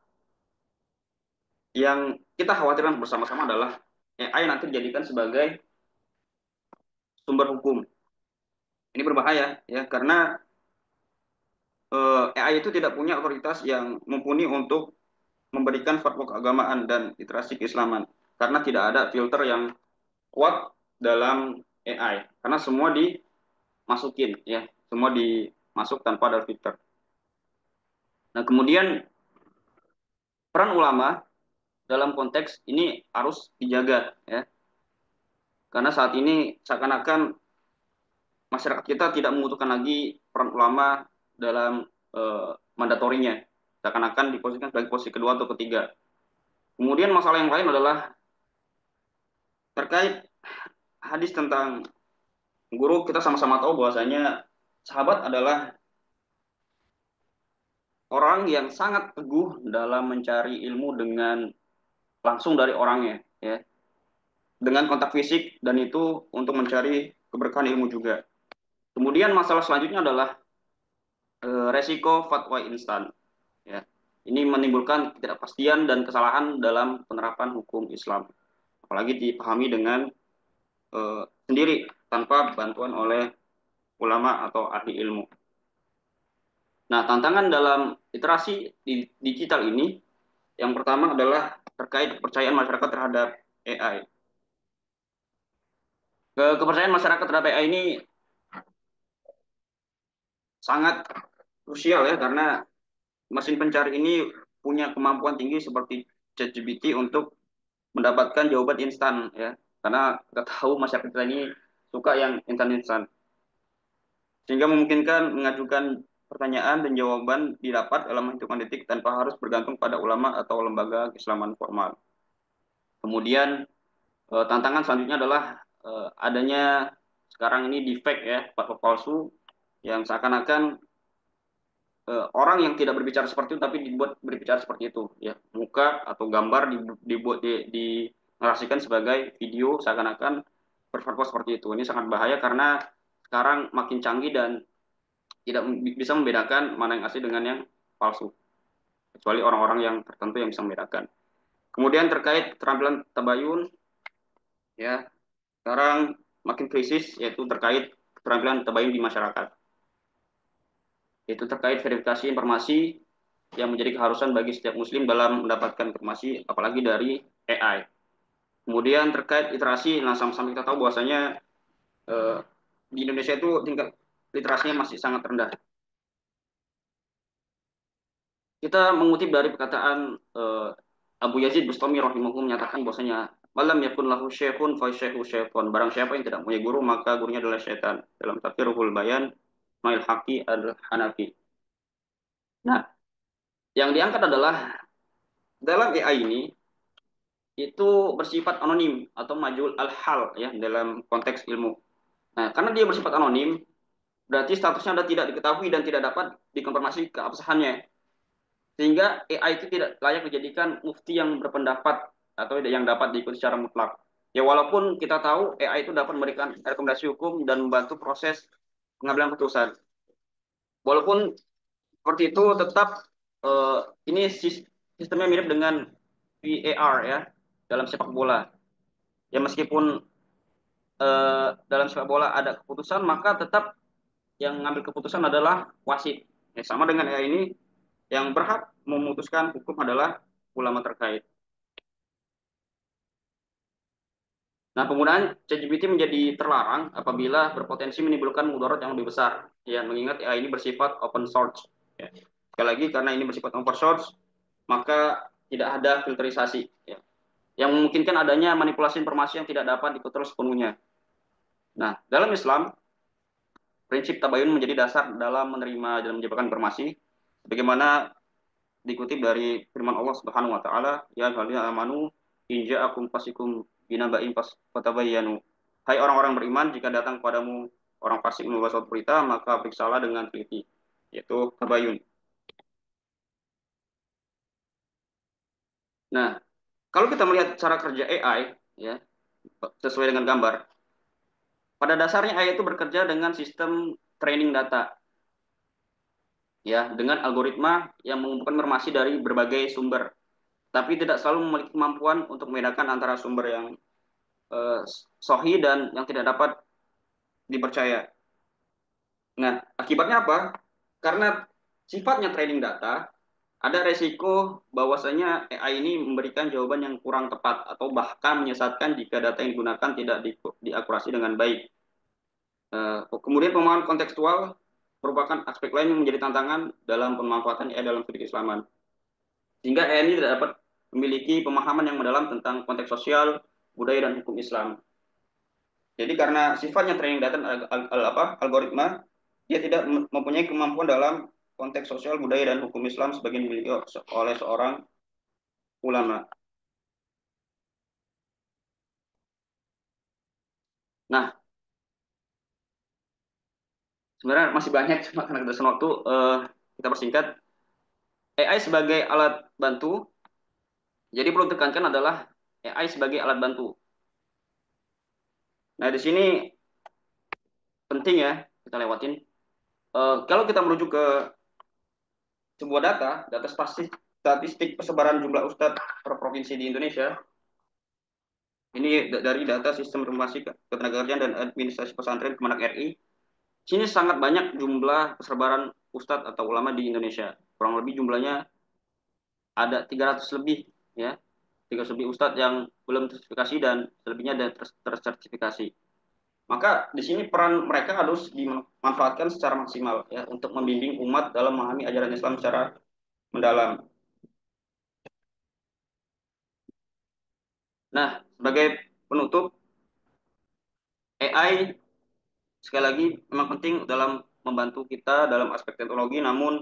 S3: yang kita khawatirkan bersama-sama adalah AI nanti dijadikan sebagai sumber hukum. Ini berbahaya ya, karena AI itu tidak punya otoritas yang mumpuni untuk memberikan fatwa keagamaan dan literasi keislaman, karena tidak ada filter yang kuat dalam AI, karena semua dimasukin ya, semua dimasuk tanpa ada filter. Nah, kemudian peran ulama dalam konteks ini harus dijaga ya, karena saat ini seakan-akan masyarakat kita tidak membutuhkan lagi peran ulama dalam mandatorinya, seakan-akan diposisikan sebagai posisi kedua atau ketiga. Kemudian masalah yang lain adalah terkait hadis tentang guru. Kita sama-sama tahu bahwasanya sahabat adalah orang yang sangat teguh dalam mencari ilmu dengan langsung dari orangnya ya, dengan kontak fisik, dan itu untuk mencari keberkahan ilmu juga. Kemudian masalah selanjutnya adalah resiko fatwa instan ya. Ini menimbulkan ketidakpastian dan kesalahan dalam penerapan hukum Islam, apalagi dipahami dengan sendiri tanpa bantuan oleh ulama atau ahli ilmu. Nah, tantangan dalam literasi di digital ini yang pertama adalah terkait kepercayaan masyarakat terhadap AI. Kepercayaan masyarakat terhadap AI ini sangat krusial ya, karena mesin pencari ini punya kemampuan tinggi seperti ChatGPT untuk mendapatkan jawaban instan ya. Karena kita tahu masyarakat kita ini suka yang instan-instan, sehingga memungkinkan mengajukan pertanyaan dan jawaban didapat dalam hitungan detik tanpa harus bergantung pada ulama atau lembaga keislaman formal. Kemudian tantangan selanjutnya adalah adanya sekarang ini deepfake ya, fatwa palsu, yang seakan-akan orang yang tidak berbicara seperti itu tapi dibuat berbicara seperti itu ya, muka atau gambar dibuat narasikan sebagai video seakan-akan berfatwa seperti itu. Ini sangat bahaya karena sekarang makin canggih dan tidak bisa membedakan mana yang asli dengan yang palsu, kecuali orang-orang yang tertentu yang bisa membedakan. Kemudian terkait keterampilan tabayun ya, sekarang makin krisis, yaitu terkait keterampilan tabayun di masyarakat. Itu terkait verifikasi informasi yang menjadi keharusan bagi setiap muslim dalam mendapatkan informasi, apalagi dari AI. Kemudian terkait literasi, nah sama-sama kita tahu bahwasanya di Indonesia itu tingkat literasinya masih sangat rendah. Kita mengutip dari perkataan Abu Yazid Bustami rahimahullah, menyatakan bahwasanya malam yakun lahu syekhun fa syekhu syaitan. Barang siapa yang tidak punya guru, maka gurunya adalah syaitan. Dalam tafsir Ruhul Bayan, Mail Haqi al-Hanafi. Nah, yang diangkat adalah dalam AI ini itu bersifat anonim atau majul al-hal ya dalam konteks ilmu. Nah, karena dia bersifat anonim, berarti statusnya adalah tidak diketahui dan tidak dapat dikonfirmasi keabsahannya. Sehingga AI itu tidak layak dijadikan mufti yang berpendapat atau yang dapat diikuti secara mutlak. Ya, walaupun kita tahu AI itu dapat memberikan rekomendasi hukum dan membantu proses pengambilan keputusan. Walaupun seperti itu, tetap ini sistemnya mirip dengan VAR ya dalam sepak bola. Ya, meskipun dalam sepak bola ada keputusan, maka tetap yang mengambil keputusan adalah wasit. Ya, sama dengan AI ini, yang berhak memutuskan hukum adalah ulama terkait. Nah, penggunaan ChatGPT menjadi terlarang apabila berpotensi menimbulkan mudarat yang lebih besar. Ya, mengingat AI ini bersifat open source. Ya. Sekali lagi, karena ini bersifat oversource, maka tidak ada filterisasi, ya, yang memungkinkan adanya manipulasi informasi yang tidak dapat dikontrol sepenuhnya. Nah, dalam Islam, prinsip tabayun menjadi dasar dalam menerima dan menyebarkan informasi, sebagaimana dikutip dari firman Allah Subhanahu wa taala, ya ayyuhallazina amanu in ja'akum fasikum binaba'in fatabayyanu. Hai orang-orang beriman, jika datang padamu orang fasik membawa suatu berita, maka periksalah dengan teliti, yaitu tabayun. Nah, kalau kita melihat cara kerja AI, ya, sesuai dengan gambar, pada dasarnya AI itu bekerja dengan sistem training data, ya, dengan algoritma yang mengumpulkan informasi dari berbagai sumber, tapi tidak selalu memiliki kemampuan untuk membedakan antara sumber yang sahih dan yang tidak dapat dipercaya. Nah, akibatnya apa? Karena sifatnya training data, ada resiko bahwasanya AI ini memberikan jawaban yang kurang tepat atau bahkan menyesatkan jika data yang digunakan tidak diakurasi dengan baik. Kemudian pemahaman kontekstual merupakan aspek lain yang menjadi tantangan dalam pemanfaatan AI dalam studi keislaman. Sehingga AI ini tidak dapat memiliki pemahaman yang mendalam tentang konteks sosial, budaya, dan hukum Islam. Jadi karena sifatnya training data algoritma, dia tidak mempunyai kemampuan dalam konteks sosial, budaya, dan hukum Islam sebagian dimiliki oleh seorang ulama. Nah, sebenarnya masih banyak, cuma karena keterbatasan waktu, kita persingkat. AI sebagai alat bantu, jadi perlu ditekankan adalah AI sebagai alat bantu. Nah, di sini penting ya, kita lewatin. Kalau kita merujuk ke sebuah data statistik persebaran jumlah ustadz per provinsi di Indonesia, ini dari data Sistem Informasi Ketenagakerjaan dan Administrasi Pesantren Kemenak RI. Sini sangat banyak jumlah persebaran ustadz atau ulama di Indonesia. Kurang lebih jumlahnya ada 300 lebih, ya. 300 lebih ustadz yang belum tersertifikasi dan selebihnya ada tersertifikasi. Maka di sini peran mereka harus dimanfaatkan secara maksimal, ya, untuk membimbing umat dalam memahami ajaran Islam secara mendalam. Nah, sebagai penutup, AI sekali lagi memang penting dalam membantu kita dalam aspek teknologi, namun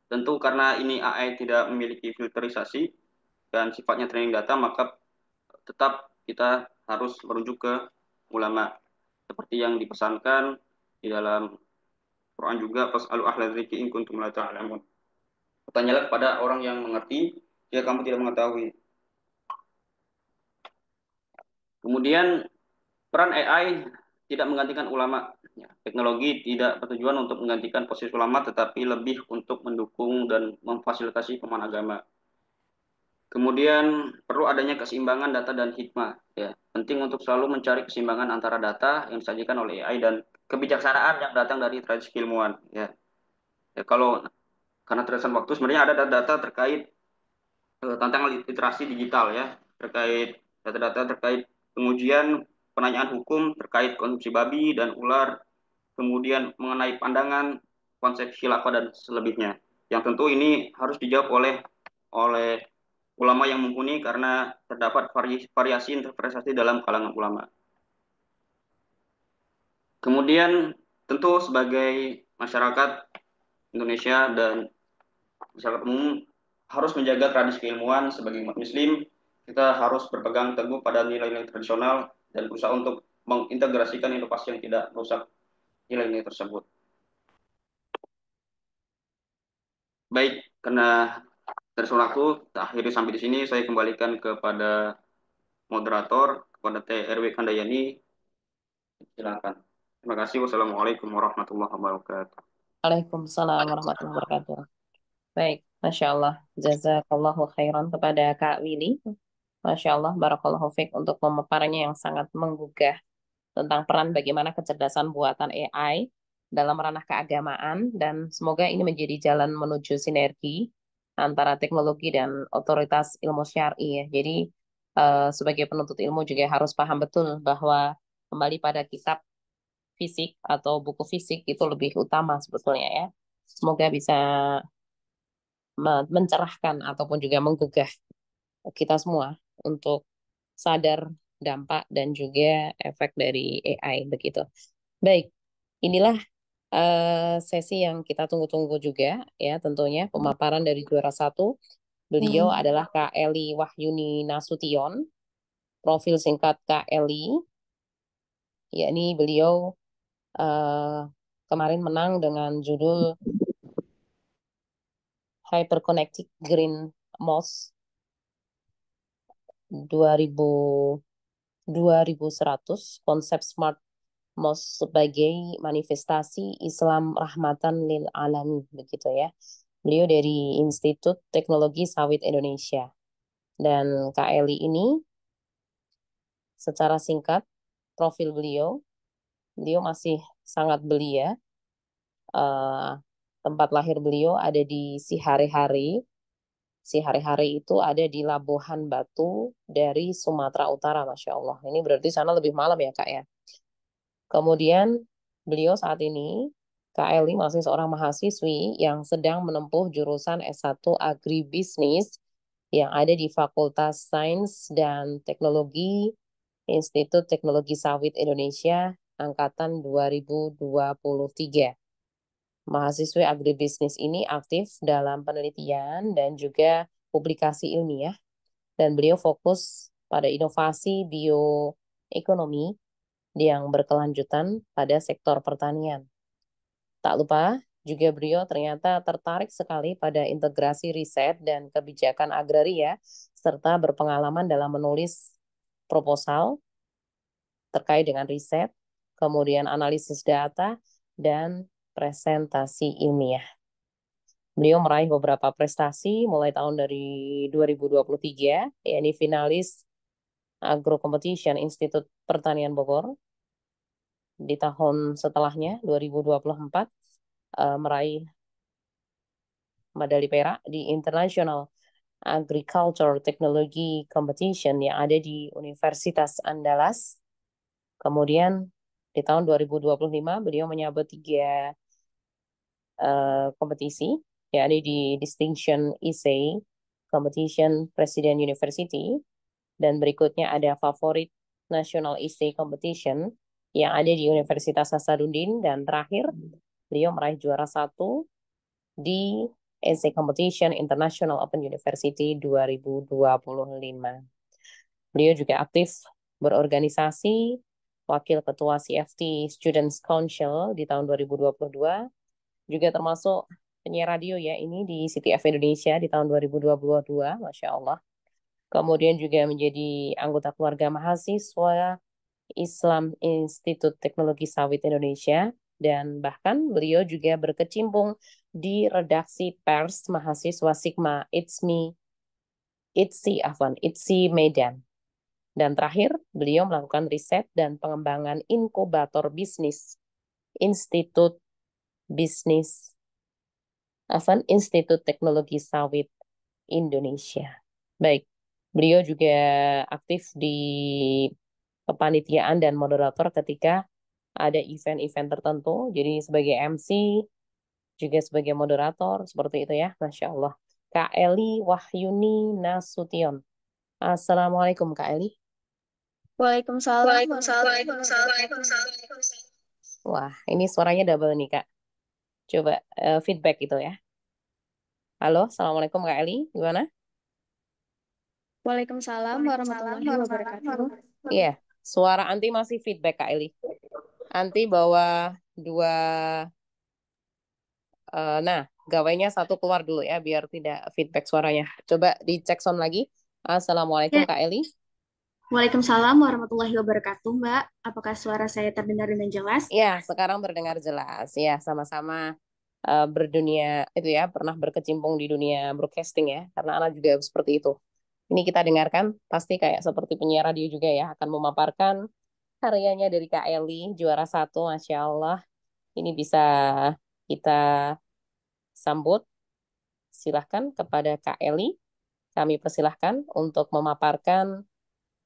S3: tentu karena ini AI tidak memiliki filterisasi dan sifatnya training data, maka tetap kita harus merujuk ke ulama seperti yang dipesankan di dalam Quran juga, fas'alu ahla dzikri in kuntum la ta'lamun. Bertanyalah kepada orang yang mengerti jika kamu tidak mengetahui. Kemudian peran AI tidak menggantikan ulama. Ya, teknologi tidak bertujuan untuk menggantikan posisi ulama, tetapi lebih untuk mendukung dan memfasilitasi pemahaman agama. Kemudian perlu adanya keseimbangan data dan hikmah. Ya, penting untuk selalu mencari keseimbangan antara data yang disajikan oleh AI dan kebijaksanaan yang datang dari tradisi ilmuwan. Ya, ya, kalau karena terusan waktu sebenarnya ada data-data terkait tantangan literasi digital, ya, terkait data-data terkait pengujian penanyaan hukum terkait konsumsi babi dan ular, kemudian mengenai pandangan konsep khilafah dan selebihnya, yang tentu ini harus dijawab oleh ulama yang mumpuni karena terdapat variasi interpretasi dalam kalangan ulama. Kemudian tentu sebagai masyarakat Indonesia dan masyarakat umum harus menjaga tradisi keilmuan. Sebagai umat muslim, kita harus berpegang teguh pada nilai-nilai tradisional dan berusaha untuk mengintegrasikan inovasi yang tidak merusak nilai-nilai tersebut. Baik, karena tersisa waktu, akhirnya sampai di sini saya kembalikan kepada moderator, kepada TRW Kandayani. Silakan. Terima kasih. Wassalamualaikum warahmatullahi wabarakatuh.
S1: Waalaikumsalam warahmatullahi wabarakatuh. Baik, Masya Allah. Jazakallahu khairan kepada Kak Willy. Masya Allah, barakallahu fiqh untuk pemaparannya yang sangat menggugah tentang peran bagaimana kecerdasan buatan AI dalam ranah keagamaan, dan semoga ini menjadi jalan menuju sinergi antara teknologi dan otoritas ilmu syar'i, ya. Jadi sebagai penuntut ilmu juga harus paham betul bahwa kembali pada kitab fisik atau buku fisik itu lebih utama sebetulnya, ya. Semoga bisa mencerahkan ataupun juga menggugah kita semua untuk sadar dampak dan juga efek dari AI begitu. Baik, inilah sesi yang kita tunggu-tunggu juga ya tentunya pemaparan dari juara satu. Beliau adalah Kak Eli Wahyuni Nasution, profil singkat Kak Eli, yakni beliau eh, kemarin menang dengan judul Hyperconnected Green Mosque 2100 konsep Smart Mosque sebagai manifestasi Islam rahmatan lil alamin begitu ya. Beliau dari Institut Teknologi Sawit Indonesia. Dan Kak Eli ini secara singkat profil beliau masih sangat belia. Eh, tempat lahir beliau ada di Sihari-Hari. Sihari-Hari itu ada di Labuhan Batu dari Sumatera Utara, Masya Allah. Ini berarti sana lebih malam ya, Kak ya. Kemudian beliau saat ini, Kak Eli masih seorang mahasiswi yang sedang menempuh jurusan S1 Agribisnis yang ada di Fakultas Sains dan Teknologi Institut Teknologi Sawit Indonesia angkatan 2023. Mahasiswa agribisnis ini aktif dalam penelitian dan juga publikasi ilmiah, dan beliau fokus pada inovasi bioekonomi yang berkelanjutan pada sektor pertanian. Tak lupa, juga beliau ternyata tertarik sekali pada integrasi riset dan kebijakan agraria, serta berpengalaman dalam menulis proposal terkait dengan riset, kemudian analisis data, dan presentasi ilmiah. Beliau meraih beberapa prestasi mulai tahun dari 2023, yakni finalis Agro Competition Institut Pertanian Bogor. Di tahun setelahnya, 2024, meraih medali perak di International Agriculture Technology Competition yang ada di Universitas Andalas. Kemudian di tahun 2025 beliau menyabet 3 kompetisi, yakni di Distinction Essay Competition President University, dan berikutnya ada Favorit National Essay Competition yang ada di Universitas Hasanuddin, dan terakhir beliau meraih juara 1 di Essay Competition International Open University 2025. Beliau juga aktif berorganisasi, wakil ketua CFT Students Council di tahun 2022, juga termasuk penyiar radio ya ini di City F Indonesia di tahun 2022, Masya Allah. Kemudian juga menjadi anggota keluarga mahasiswa Islam Institut Teknologi Sawit Indonesia, dan bahkan beliau juga berkecimpung di redaksi pers mahasiswa Sigma ITSI Medan. Dan terakhir, beliau melakukan riset dan pengembangan inkubator bisnis Institut Institut Teknologi Sawit Indonesia. Baik, beliau juga aktif di kepanitiaan dan moderator ketika ada event-event tertentu. Jadi sebagai MC, juga sebagai moderator, seperti itu ya, Masya Allah. Kak Eli Wahyuni Nasution. Assalamualaikum Kak Eli.
S4: Waalaikumsalam
S1: Wah, ini suaranya double nih Kak. Coba feedback itu ya. Halo, Assalamualaikum Kak Eli, gimana?
S4: Waalaikumsalam warahmatullahi wabarakatuh.
S1: Iya, suara Anti masih feedback Kak Eli. Anti bawa 2, nah gawainya 1 keluar dulu ya, biar tidak feedback suaranya. Coba dicek sound lagi. Assalamualaikum
S4: Ya,
S1: Kak Eli.
S4: Waalaikumsalam warahmatullahi wabarakatuh, Mbak. Apakah suara saya terdengar dengan jelas?
S1: Ya, sekarang terdengar jelas. Ya, sama-sama berdunia itu ya, pernah berkecimpung di dunia broadcasting ya, karena anak juga seperti itu. Ini kita dengarkan, pasti kayak seperti penyiar radio juga ya, akan memaparkan karyanya dari Kak Eli, juara 1, Masya Allah. Ini bisa kita sambut. Silahkan kepada Kak Eli, kami persilahkan untuk memaparkan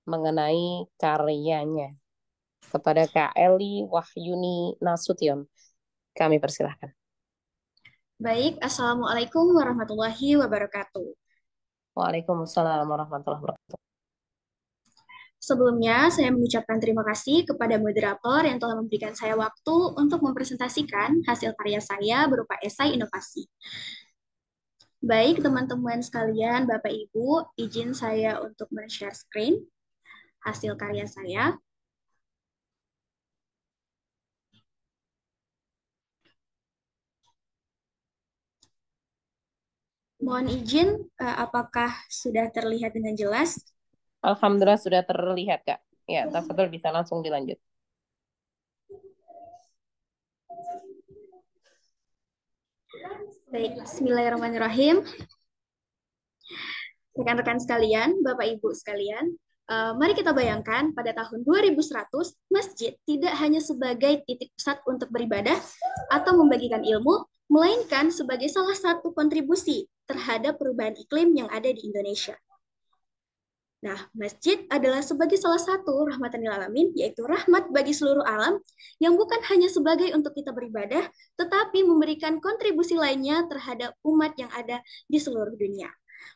S1: mengenai karyanya. Kepada Kak Eli Wahyuni Nasution, kami persilahkan.
S4: Baik, Assalamualaikum warahmatullahi wabarakatuh.
S1: Waalaikumsalam warahmatullahi wabarakatuh.
S4: Sebelumnya, saya mengucapkan terima kasih kepada moderator yang telah memberikan saya waktu untuk mempresentasikan hasil karya saya berupa esai inovasi. Baik, teman-teman sekalian, Bapak Ibu, izin saya untuk men-share screen hasil karya saya. Mohon izin, apakah sudah terlihat dengan jelas?
S1: Alhamdulillah sudah terlihat, Kak. Ya, tafadhol bisa langsung dilanjut.
S4: Baik, bismillahirrahmanirrahim. Rekan-rekan sekalian, Bapak Ibu sekalian, mari kita bayangkan pada tahun 2100, masjid tidak hanya sebagai titik pusat untuk beribadah atau membagikan ilmu, melainkan sebagai salah satu kontribusi terhadap perubahan iklim yang ada di Indonesia. Nah, masjid adalah sebagai salah satu rahmatan lil alamin, yaitu rahmat bagi seluruh alam, yang bukan hanya sebagai untuk kita beribadah, tetapi memberikan kontribusi lainnya terhadap umat yang ada di seluruh dunia.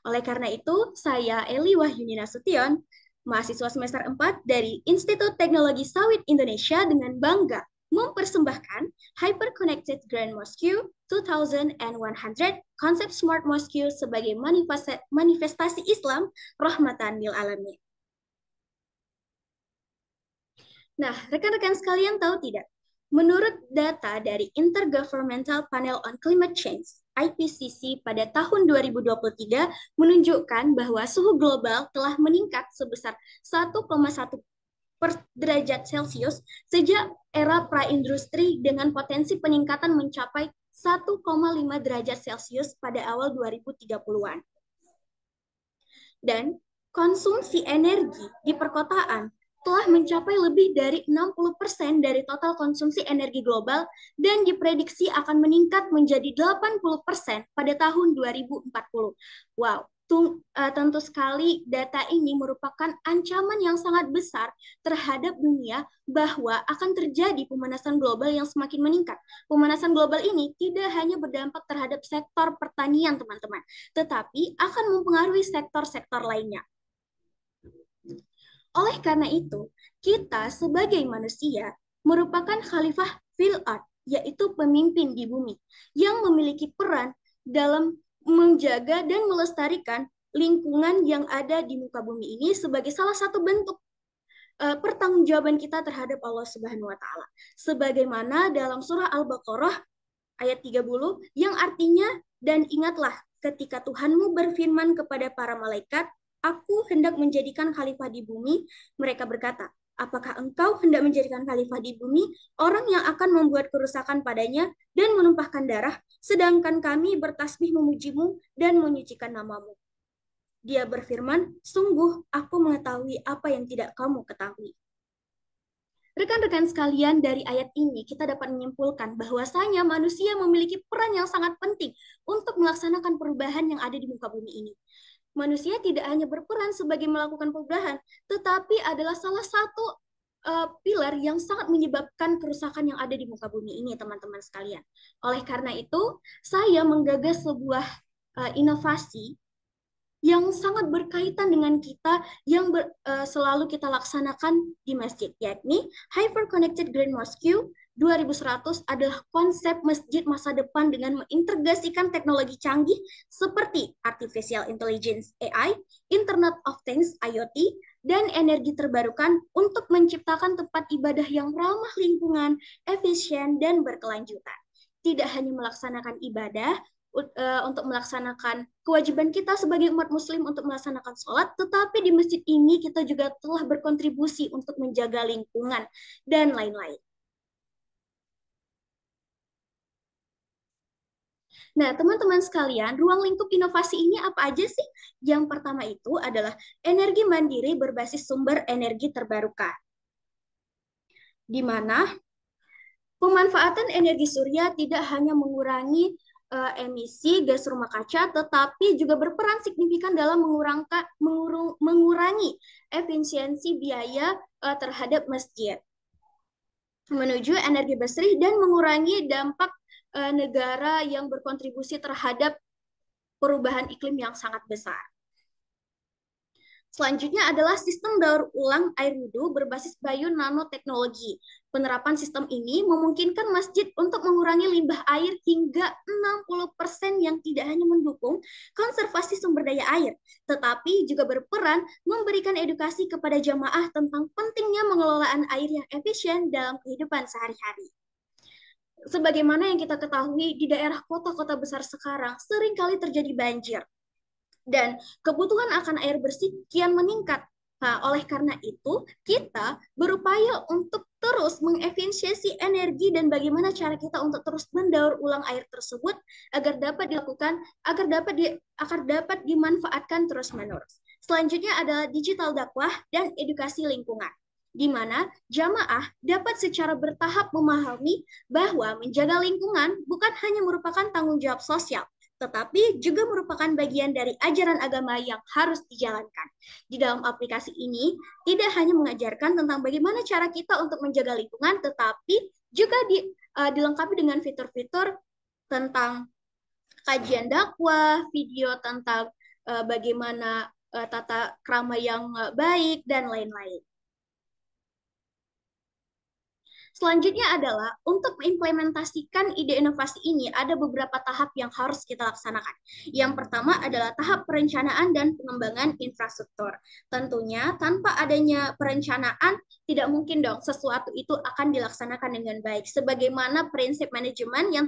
S4: Oleh karena itu, saya Eli Wahyuni Nasution, mahasiswa semester 4 dari Institut Teknologi Sawit Indonesia dengan bangga mempersembahkan Hyper-Connected Grand Mosque 2100 konsep Smart Mosque sebagai manifestasi Islam rahmatan lil alamin. Nah, rekan-rekan sekalian tahu tidak? Menurut data dari Intergovernmental Panel on Climate Change, IPCC pada tahun 2023 menunjukkan bahwa suhu global telah meningkat sebesar 1,1 per derajat Celcius sejak era praindustri dengan potensi peningkatan mencapai 1,5 derajat Celcius pada awal 2030-an. Dan konsumsi energi di perkotaan telah mencapai lebih dari 60% dari total konsumsi energi global dan diprediksi akan meningkat menjadi 80% pada tahun 2040. Wow, tentu sekali data ini merupakan ancaman yang sangat besar terhadap dunia bahwa akan terjadi pemanasan global yang semakin meningkat. Pemanasan global ini tidak hanya berdampak terhadap sektor pertanian, teman-teman, tetapi akan mempengaruhi sektor-sektor lainnya. Oleh karena itu, kita sebagai manusia merupakan khalifah fil ard, yaitu pemimpin di bumi, yang memiliki peran dalam menjaga dan melestarikan lingkungan yang ada di muka bumi ini sebagai salah satu bentuk pertanggungjawaban kita terhadap Allah Subhanahu wa taala. Sebagaimana dalam surah Al-Baqarah ayat 30 yang artinya, dan ingatlah ketika Tuhanmu berfirman kepada para malaikat, aku hendak menjadikan khalifah di bumi. Mereka berkata, apakah engkau hendak menjadikan khalifah di bumi orang yang akan membuat kerusakan padanya dan menumpahkan darah, sedangkan kami bertasbih memujimu dan menyucikan namamu. Dia berfirman, sungguh aku mengetahui apa yang tidak kamu ketahui. Rekan-rekan sekalian, dari ayat ini kita dapat menyimpulkan bahwasanya manusia memiliki peran yang sangat penting untuk melaksanakan perubahan yang ada di muka bumi ini. Manusia tidak hanya berperan sebagai melakukan perubahan, tetapi adalah salah satu pilar yang sangat menyebabkan kerusakan yang ada di muka bumi ini, teman-teman sekalian. Oleh karena itu, saya menggagas sebuah inovasi yang sangat berkaitan dengan kita yang selalu kita laksanakan di masjid, yakni Hyper Connected Grand Mosque 2100 adalah konsep masjid masa depan dengan mengintegrasikan teknologi canggih seperti Artificial Intelligence AI, Internet of Things IoT, dan energi terbarukan untuk menciptakan tempat ibadah yang ramah lingkungan, efisien, dan berkelanjutan. Tidak hanya melaksanakan ibadah, untuk melaksanakan kewajiban kita sebagai umat muslim untuk melaksanakan sholat, tetapi di masjid ini kita juga telah berkontribusi untuk menjaga lingkungan dan lain-lain. Nah, teman-teman sekalian, ruang lingkup inovasi ini apa aja sih? Yang pertama itu adalah energi mandiri berbasis sumber energi terbarukan, di mana pemanfaatan energi surya tidak hanya mengurangi emisi gas rumah kaca, tetapi juga berperan signifikan dalam mengurangi efisiensi biaya terhadap masjid, menuju energi bersih dan mengurangi dampak negara yang berkontribusi terhadap perubahan iklim yang sangat besar. Selanjutnya adalah sistem daur ulang air wudhu berbasis bio-nanoteknologi. Penerapan sistem ini memungkinkan masjid untuk mengurangi limbah air hingga 60% yang tidak hanya mendukung konservasi sumber daya air, tetapi juga berperan memberikan edukasi kepada jamaah tentang pentingnya pengelolaan air yang efisien dalam kehidupan sehari-hari. Sebagaimana yang kita ketahui, di daerah kota-kota besar sekarang seringkali terjadi banjir dan kebutuhan akan air bersih kian meningkat. Nah, oleh karena itu, kita berupaya untuk terus mengefisiensi energi dan bagaimana cara kita untuk terus mendaur ulang air tersebut agar dapat dilakukan, agar dapat dimanfaatkan terus-menerus. Selanjutnya adalah digital dakwah dan edukasi lingkungan, di mana jamaah dapat secara bertahap memahami bahwa menjaga lingkungan bukan hanya merupakan tanggung jawab sosial, tetapi juga merupakan bagian dari ajaran agama yang harus dijalankan. Di dalam aplikasi ini, tidak hanya mengajarkan tentang bagaimana cara kita untuk menjaga lingkungan, tetapi juga dilengkapi dengan fitur-fitur tentang kajian dakwah, video tentang bagaimana tata krama yang baik, dan lain-lain. Selanjutnya adalah untuk mengimplementasikan ide inovasi ini ada beberapa tahap yang harus kita laksanakan. Yang pertama adalah tahap perencanaan dan pengembangan infrastruktur. Tentunya tanpa adanya perencanaan tidak mungkin dong sesuatu itu akan dilaksanakan dengan baik. Sebagaimana prinsip manajemen yang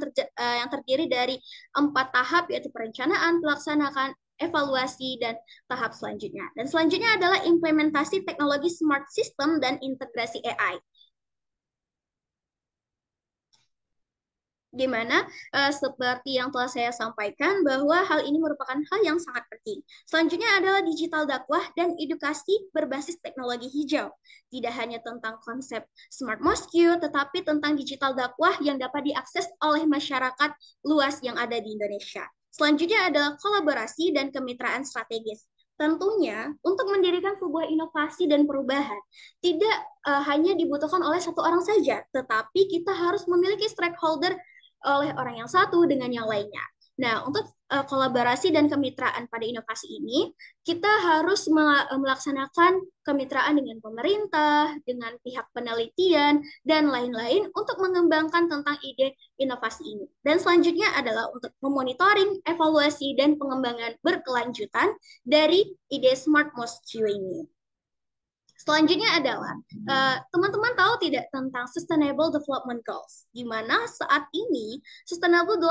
S4: terdiri dari 4 tahap, yaitu perencanaan, pelaksanaan, evaluasi, dan tahap selanjutnya. Dan selanjutnya adalah implementasi teknologi smart system dan integrasi AI. Di mana seperti yang telah saya sampaikan bahwa hal ini merupakan hal yang sangat penting. Selanjutnya adalah digital dakwah dan edukasi berbasis teknologi hijau. Tidak hanya tentang konsep smart mosque, tetapi tentang digital dakwah yang dapat diakses oleh masyarakat luas yang ada di Indonesia. Selanjutnya adalah kolaborasi dan kemitraan strategis. Tentunya untuk mendirikan sebuah inovasi dan perubahan tidak hanya dibutuhkan oleh satu orang saja, tetapi kita harus memiliki stakeholder oleh orang yang satu dengan yang lainnya. Nah, untuk kolaborasi dan kemitraan pada inovasi ini, kita harus melaksanakan kemitraan dengan pemerintah, dengan pihak penelitian, dan lain-lain untuk mengembangkan tentang ide inovasi ini. Dan selanjutnya adalah untuk memonitoring, evaluasi, dan pengembangan berkelanjutan dari ide Smart Mosque ini. Selanjutnya adalah, teman-teman tahu tidak tentang Sustainable Development Goals, di mana saat ini Sustainable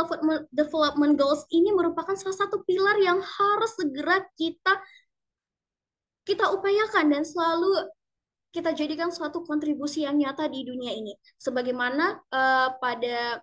S4: Development Goals ini merupakan salah satu pilar yang harus segera kita upayakan dan selalu kita jadikan suatu kontribusi yang nyata di dunia ini. Sebagaimana pada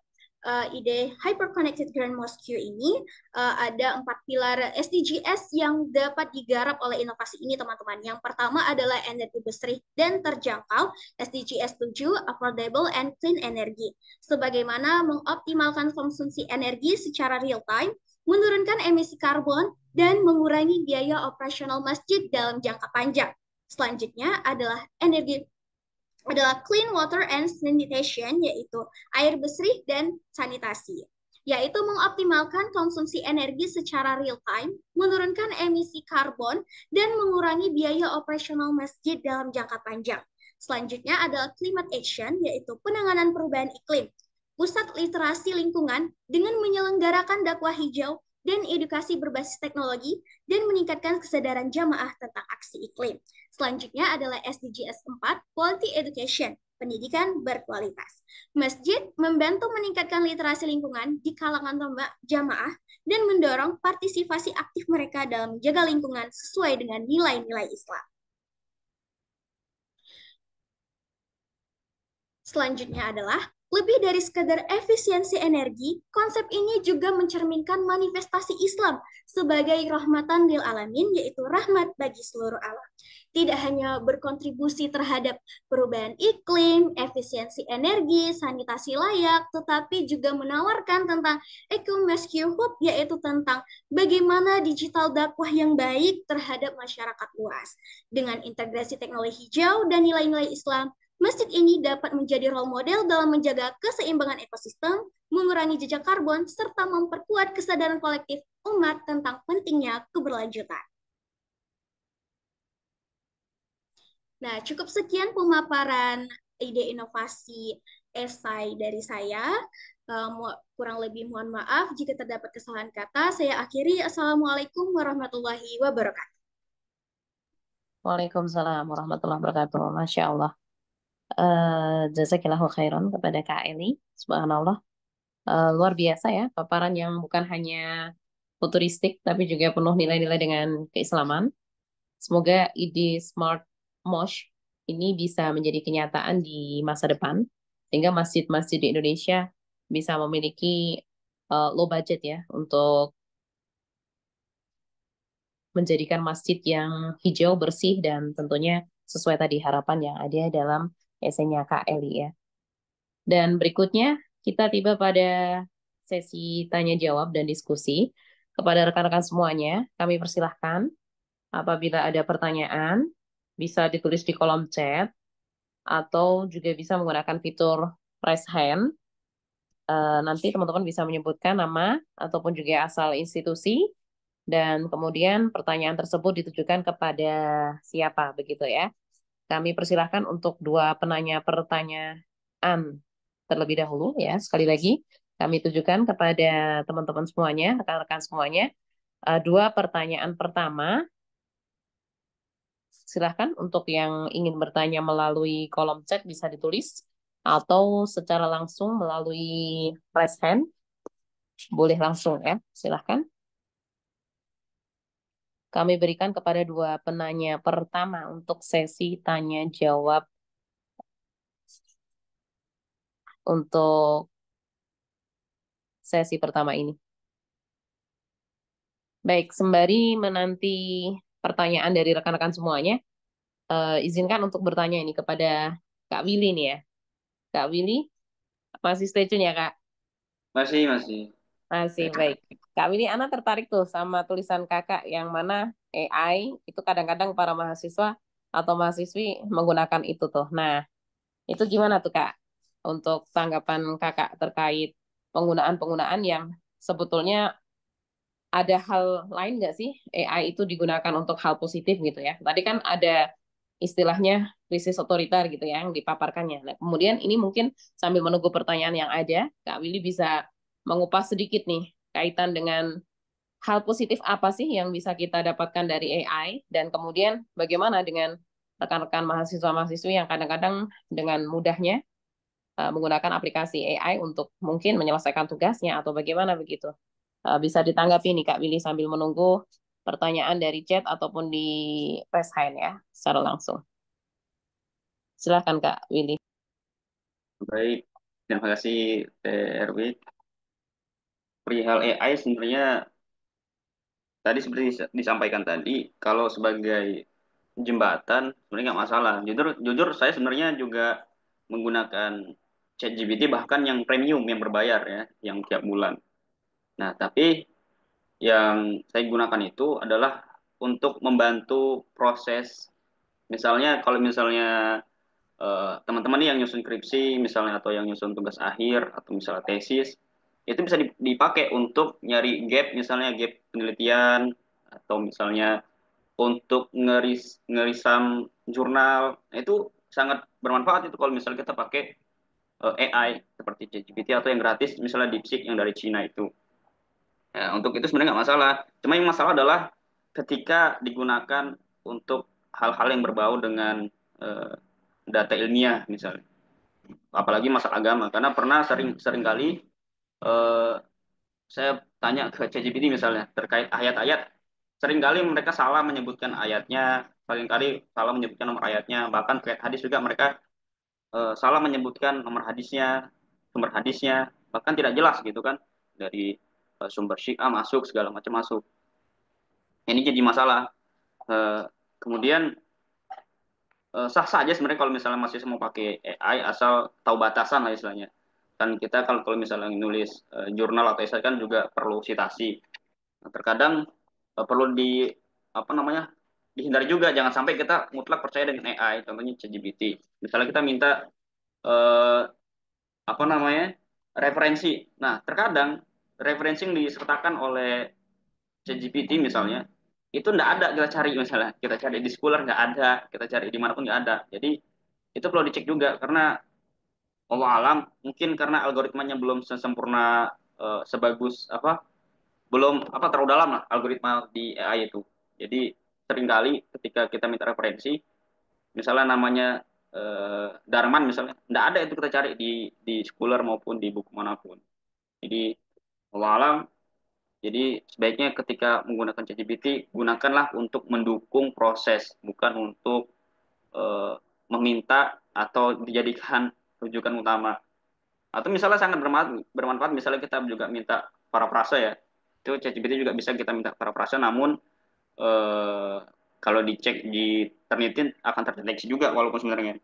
S4: ide Hyperconnected Grand Mosque ini ada 4 pilar SDGs yang dapat digarap oleh inovasi ini, teman-teman. Yang pertama adalah energi bersih dan terjangkau, SDGs 7, Affordable and Clean Energy. Sebagaimana mengoptimalkan konsumsi energi secara real time, menurunkan emisi karbon, dan mengurangi biaya operasional masjid dalam jangka panjang. Selanjutnya adalah clean water and sanitation, yaitu air bersih dan sanitasi, yaitu mengoptimalkan konsumsi energi secara real time, menurunkan emisi karbon, dan mengurangi biaya operasional masjid dalam jangka panjang. Selanjutnya adalah climate action, yaitu penanganan perubahan iklim, pusat literasi lingkungan dengan menyelenggarakan dakwah hijau dan edukasi berbasis teknologi, dan meningkatkan kesadaran jamaah tentang aksi iklim. Selanjutnya adalah SDGs 4, Quality Education, pendidikan berkualitas. Masjid membantu meningkatkan literasi lingkungan di kalangan jamaah dan mendorong partisipasi aktif mereka dalam menjaga lingkungan sesuai dengan nilai-nilai Islam. Selanjutnya adalah lebih dari sekadar efisiensi energi, konsep ini juga mencerminkan manifestasi Islam sebagai rahmatan lil alamin, yaitu rahmat bagi seluruh alam. Tidak hanya berkontribusi terhadap perubahan iklim, efisiensi energi, sanitasi layak, tetapi juga menawarkan tentang Eco-Mosque Hub, yaitu tentang bagaimana digital dakwah yang baik terhadap masyarakat luas. Dengan integrasi teknologi hijau dan nilai-nilai Islam, Masjid ini dapat menjadi role model dalam menjaga keseimbangan ekosistem, mengurangi jejak karbon, serta memperkuat kesadaran kolektif umat tentang pentingnya keberlanjutan. Nah, cukup sekian pemaparan ide inovasi esai dari saya. Kurang lebih mohon maaf jika terdapat kesalahan kata. Saya akhiri. Assalamualaikum warahmatullahi wabarakatuh.
S1: Waalaikumsalam warahmatullahi wabarakatuh. Masya Allah. Jazakillahu khairan kepada Kak Eli. Subhanallah. Luar biasa ya, paparan yang bukan hanya futuristik, tapi juga penuh nilai-nilai dengan keislaman. Semoga ide Smart Mosh ini bisa menjadi kenyataan di masa depan, sehingga masjid-masjid di Indonesia bisa memiliki low budget ya, untuk menjadikan masjid yang hijau, bersih, dan tentunya sesuai tadi harapan yang ada dalam esainya Kak Eli ya. Dan berikutnya kita tiba pada sesi tanya jawab dan diskusi. Kepada rekan-rekan semuanya, kami persilahkan apabila ada pertanyaan, bisa ditulis di kolom chat, atau juga bisa menggunakan fitur raise hand. Nanti teman-teman bisa menyebutkan nama ataupun juga asal institusi, dan kemudian pertanyaan tersebut ditujukan kepada siapa, begitu ya. Kami persilahkan untuk dua penanya pertanyaan terlebih dahulu ya. Sekali lagi, kami tujukan kepada teman-teman semuanya, rekan-rekan semuanya. Dua pertanyaan pertama, silahkan untuk yang ingin bertanya melalui kolom chat bisa ditulis, atau secara langsung melalui raise hand, boleh langsung ya, silahkan. Kami berikan kepada dua penanya pertama untuk sesi tanya jawab untuk sesi pertama ini. Baik, sembari menanti pertanyaan dari rekan-rekan semuanya, izinkan untuk bertanya ini kepada Kak Willy nih ya. Kak Willy, masih stay tune ya Kak?
S3: Masih, masih.
S1: Masih, baik. Kak Willy, Ana tertarik tuh sama tulisan Kakak yang mana AI itu kadang-kadang para mahasiswa atau mahasiswi menggunakan itu tuh. Nah, itu gimana tuh Kak? Untuk tanggapan Kakak terkait penggunaan-penggunaan yang sebetulnya ada hal lain nggak sih AI itu digunakan untuk hal positif gitu ya? Tadi kan ada istilahnya krisis otoriter gitu ya yang dipaparkannya. Nah, kemudian ini mungkin sambil menunggu pertanyaan yang ada, Kak Willy bisa mengupas sedikit nih kaitan dengan hal positif apa sih yang bisa kita dapatkan dari AI, dan kemudian bagaimana dengan rekan-rekan mahasiswa-mahasiswi yang kadang-kadang dengan mudahnya menggunakan aplikasi AI untuk mungkin menyelesaikan tugasnya atau bagaimana begitu. Bisa ditanggapi nih Kak Willy sambil menunggu pertanyaan dari chat ataupun di raise hand ya secara langsung. Silakan Kak Willy.
S3: Baik, terima kasih TRW. Perihal AI sebenarnya tadi seperti disampaikan tadi, kalau sebagai jembatan sebenarnya nggak masalah. Jujur, jujur saya sebenarnya juga menggunakan ChatGPT bahkan yang premium yang berbayar ya, yang tiap bulan. Nah, tapi yang saya gunakan itu adalah untuk membantu proses, misalnya kalau misalnya teman-teman nih yang nyusun skripsi misalnya atau yang nyusun tugas akhir atau misalnya tesis, itu bisa dipakai untuk nyari gap, misalnya gap penelitian, atau misalnya untuk ngerisam jurnal. Nah, itu sangat bermanfaat itu kalau misalnya kita pakai AI seperti ChatGPT atau yang gratis misalnya DeepSeek yang dari Cina itu. Ya, untuk itu sebenarnya nggak masalah. Cuma yang masalah adalah ketika digunakan untuk hal-hal yang berbau dengan eh, data ilmiah misalnya, apalagi masalah agama. Karena pernah sering kali eh, saya tanya ke ChatGPT misalnya terkait ayat-ayat, seringkali mereka salah menyebutkan ayatnya, seringkali salah menyebutkan nomor ayatnya, bahkan terkait hadis juga mereka salah menyebutkan nomor hadisnya, sumber hadisnya, bahkan tidak jelas gitu kan, dari sumber Syiah masuk segala macam masuk. Ini jadi masalah. Eh, kemudian sah saja sebenarnya kalau misalnya masih mau pakai AI asal tahu batasan lah istilahnya. Kan kita kalau misalnya nulis jurnal atau esai kan juga perlu citasi. Nah, terkadang perlu di apa namanya dihindari juga, jangan sampai kita mutlak percaya dengan AI, contohnya ChatGPT. Misalnya kita minta eh, apa namanya referensi. Nah, terkadang referensi yang disertakan oleh ChatGPT misalnya itu nggak ada, kita cari misalnya kita cari di Scholar nggak ada, kita cari di mana pun nggak ada. Jadi itu perlu dicek juga karena Allah alam mungkin karena algoritmanya belum sesempurna sebagus apa, belum apa terlalu dalam lah algoritma di AI itu. Jadi seringkali ketika kita minta referensi, misalnya namanya Darman misalnya, nggak ada itu kita cari di Scholar maupun di buku manapun. Jadi Allah alam, jadi sebaiknya ketika menggunakan ChatGPT gunakanlah untuk mendukung proses, bukan untuk eh, meminta atau dijadikan rujukan utama. Atau misalnya sangat bermanfaat, misalnya kita juga minta parafrase ya, itu ChatGPT juga bisa kita minta parafrase, namun eh, kalau dicek di Turnitin akan terdeteksi juga walaupun sebenarnya.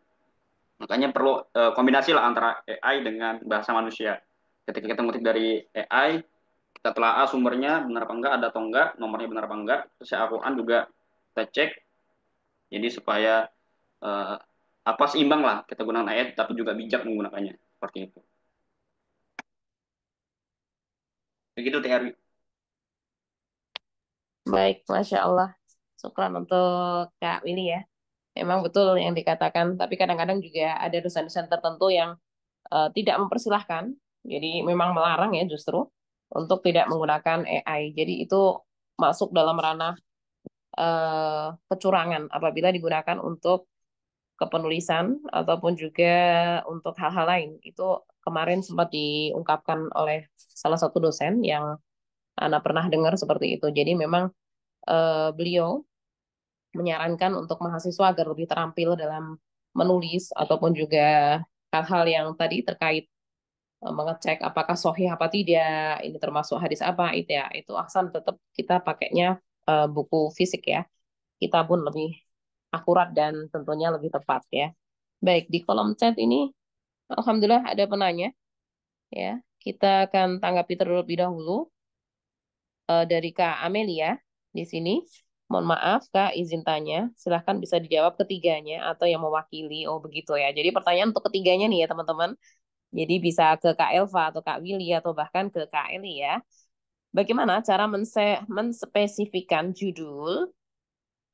S3: Makanya perlu kombinasi lah antara AI dengan bahasa manusia. Ketika kita ngutip dari AI, kita telah sumbernya benar apa enggak, ada atau enggak, nomornya benar apa enggak, terus Al-Quran juga kita cek, jadi supaya eh, apa seimbang lah kita gunakan ayat tapi juga bijak menggunakannya seperti itu. Begitu TRW.
S1: Baik, Masya Allah. Syukran untuk Kak Willy ya. Memang betul yang dikatakan, tapi kadang-kadang juga ada dosen-dosen tertentu yang tidak mempersilahkan, jadi memang melarang ya justru untuk tidak menggunakan AI. Jadi itu masuk dalam ranah kecurangan apabila digunakan untuk kepenulisan ataupun juga untuk hal-hal lain. Itu kemarin sempat diungkapkan oleh salah satu dosen yang Ana pernah dengar seperti itu. Jadi memang beliau menyarankan untuk mahasiswa agar lebih terampil dalam menulis ataupun juga hal-hal yang tadi terkait mengecek apakah sahih apa tidak, ini termasuk hadis apa itu ya, itu ahsan tetap kita pakainya buku fisik ya, kita pun lebih akurat dan tentunya lebih tepat ya. Baik, di kolom chat ini alhamdulillah ada penanya ya. Kita akan tanggapi terlebih dahulu dari Kak Amelia di sini. Mohon maaf Kak, izin tanya. Silahkan bisa dijawab ketiganya atau yang mewakili. Oh begitu ya. Jadi pertanyaan untuk ketiganya nih ya teman-teman. Jadi bisa ke Kak Elva atau Kak Willy atau bahkan ke Kak Eli ya. Bagaimana cara menspesifikan judul?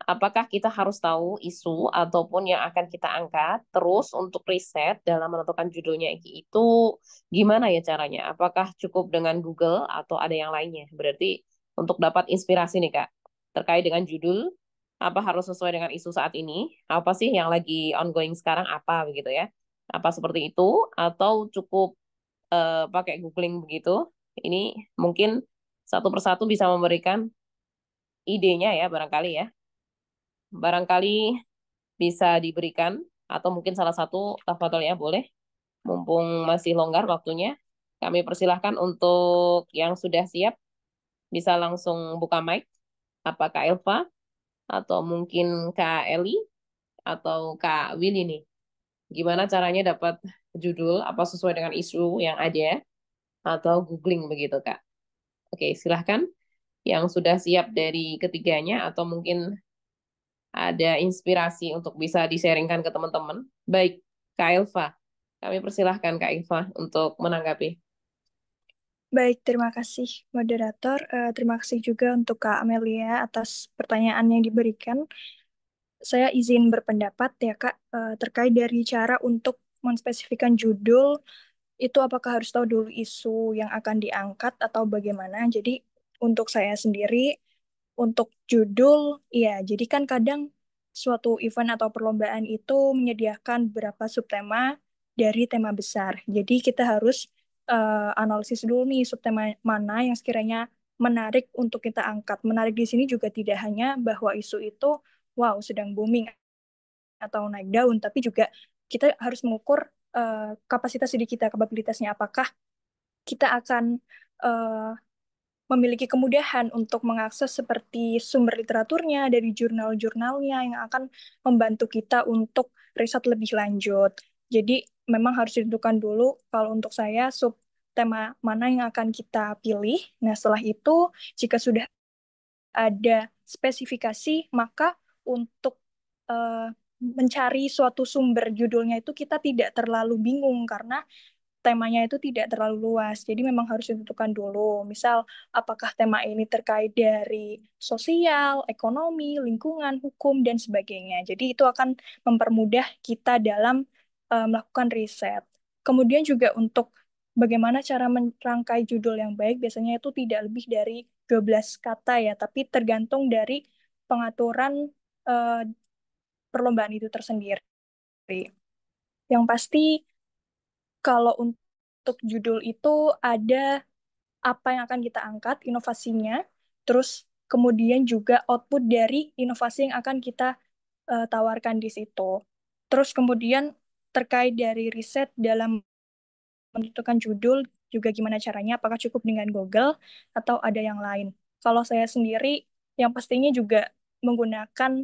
S1: Apakah kita harus tahu isu ataupun yang akan kita angkat? Terus untuk riset dalam menentukan judulnya itu gimana ya caranya? Apakah cukup dengan Google atau ada yang lainnya? Berarti untuk dapat inspirasi nih Kak, terkait dengan judul, apa harus sesuai dengan isu saat ini? Apa sih yang lagi ongoing sekarang? Apa begitu ya? Apa seperti itu? Atau cukup pakai googling begitu? Ini mungkin satu persatu bisa memberikan idenya ya barangkali ya. Barangkali bisa diberikan atau mungkin salah satu tafadhol ya boleh, mumpung masih longgar waktunya, kami persilahkan untuk yang sudah siap bisa langsung buka mic, apa Kak Elva atau mungkin Kak Eli atau Kak Willy nih, gimana caranya dapat judul apa sesuai dengan isu yang ada atau googling begitu Kak. Oke, silahkan yang sudah siap dari ketiganya atau mungkin ada inspirasi untuk bisa di-sharingkan ke teman-teman. Baik, Kak Elva. Kami persilahkan Kak Elva untuk menanggapi.
S2: Baik, terima kasih moderator. Terima kasih juga untuk Kak Amelia atas pertanyaan yang diberikan. Saya izin berpendapat ya Kak, terkait dari cara untuk menspesifikkan judul, itu apakah harus tahu dulu isu yang akan diangkat atau bagaimana. Jadi untuk saya sendiri, untuk judul, ya jadi kan kadang suatu event atau perlombaan itu menyediakan beberapa subtema dari tema besar. Jadi kita harus analisis dulu nih subtema mana yang sekiranya menarik untuk kita angkat. Menarik di sini juga tidak hanya bahwa isu itu wow sedang booming atau naik daun, tapi juga kita harus mengukur kapasitas diri kita, kapabilitasnya apakah kita akan uh, memiliki kemudahan untuk mengakses seperti sumber literaturnya dari jurnal-jurnalnya yang akan membantu kita untuk riset lebih lanjut. Jadi memang harus ditentukan dulu kalau untuk saya sub tema mana yang akan kita pilih. Nah, setelah itu jika sudah ada spesifikasi, maka untuk mencari suatu sumber judulnya itu kita tidak terlalu bingung karena temanya itu tidak terlalu luas. Jadi memang harus ditentukan dulu. Misal, apakah tema ini terkait dari sosial, ekonomi, lingkungan, hukum, dan sebagainya. Jadi itu akan mempermudah kita dalam melakukan riset. Kemudian juga untuk bagaimana cara merangkai judul yang baik, biasanya itu tidak lebih dari 12 kata ya, tapi tergantung dari pengaturan perlombaan itu tersendiri. Yang pasti, kalau untuk judul itu ada apa yang akan kita angkat, inovasinya, terus kemudian juga output dari inovasi yang akan kita tawarkan di situ. Terus kemudian terkait dari riset dalam menentukan judul, juga gimana caranya, apakah cukup dengan Google atau ada yang lain. Kalau saya sendiri, yang pastinya juga menggunakan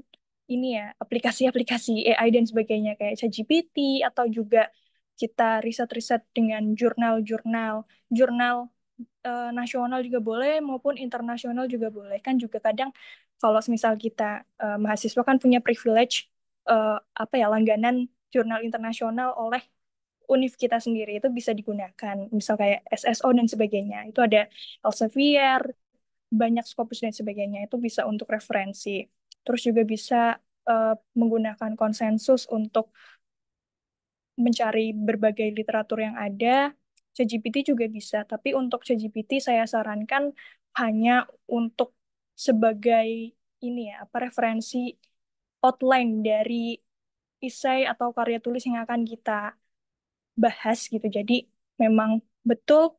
S2: ini ya, aplikasi-aplikasi AI dan sebagainya, kayak ChatGPT, atau juga kita riset-riset dengan jurnal-jurnal, jurnal nasional juga boleh, maupun internasional juga boleh. Kan juga kadang, kalau misal kita mahasiswa kan punya privilege, apa ya, langganan jurnal internasional oleh univ kita sendiri itu bisa digunakan, misal kayak SSO dan sebagainya. Itu ada Elsevier, banyak Scopus dan sebagainya, itu bisa untuk referensi. Terus juga bisa menggunakan konsensus untuk mencari berbagai literatur yang ada. ChatGPT juga bisa, tapi untuk ChatGPT saya sarankan hanya untuk sebagai ini ya, apa, referensi outline dari esai atau karya tulis yang akan kita bahas gitu. Jadi memang betul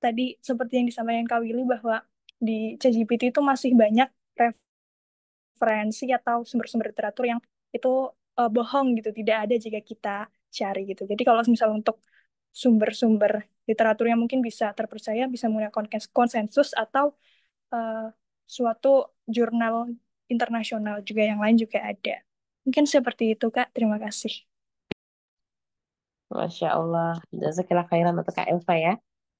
S2: tadi seperti yang disampaikan Kak Willy bahwa di ChatGPT itu masih banyak referensi atau sumber-sumber literatur yang itu bohong gitu, tidak ada jika kita cari gitu. Jadi kalau misal untuk sumber-sumber literatur yang mungkin bisa terpercaya, bisa menggunakan konsensus atau uh, suatu jurnal internasional juga, yang lain juga ada. Mungkin seperti itu, Kak. Terima kasih.
S1: Masya Allah. Jazakallah khairan untuk Kak Elva ya.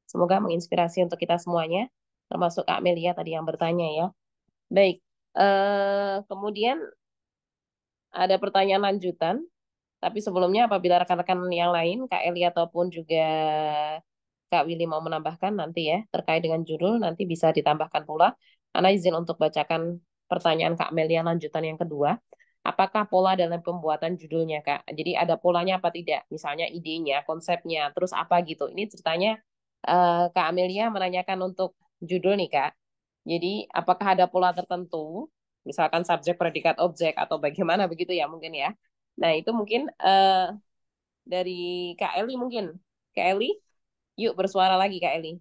S1: Semoga menginspirasi untuk kita semuanya, termasuk Kak Amelia tadi yang bertanya ya. Baik, kemudian ada pertanyaan lanjutan, tapi sebelumnya apabila rekan-rekan yang lain, Kak Eli ataupun juga Kak Willy mau menambahkan nanti ya, terkait dengan judul, nanti bisa ditambahkan pula. Ana izin untuk bacakan pertanyaan Kak Amelia lanjutan yang kedua. Apakah pola dalam pembuatan judulnya, Kak? Jadi ada polanya apa tidak? Misalnya idenya, konsepnya, terus apa gitu. Ini ceritanya Kak Amelia menanyakan untuk judul nih, Kak. Jadi apakah ada pola tertentu, misalkan subjek, predikat, objek, atau bagaimana begitu ya mungkin ya. Nah itu mungkin dari Kak Eli mungkin. Kak Eli, yuk bersuara lagi Kak Eli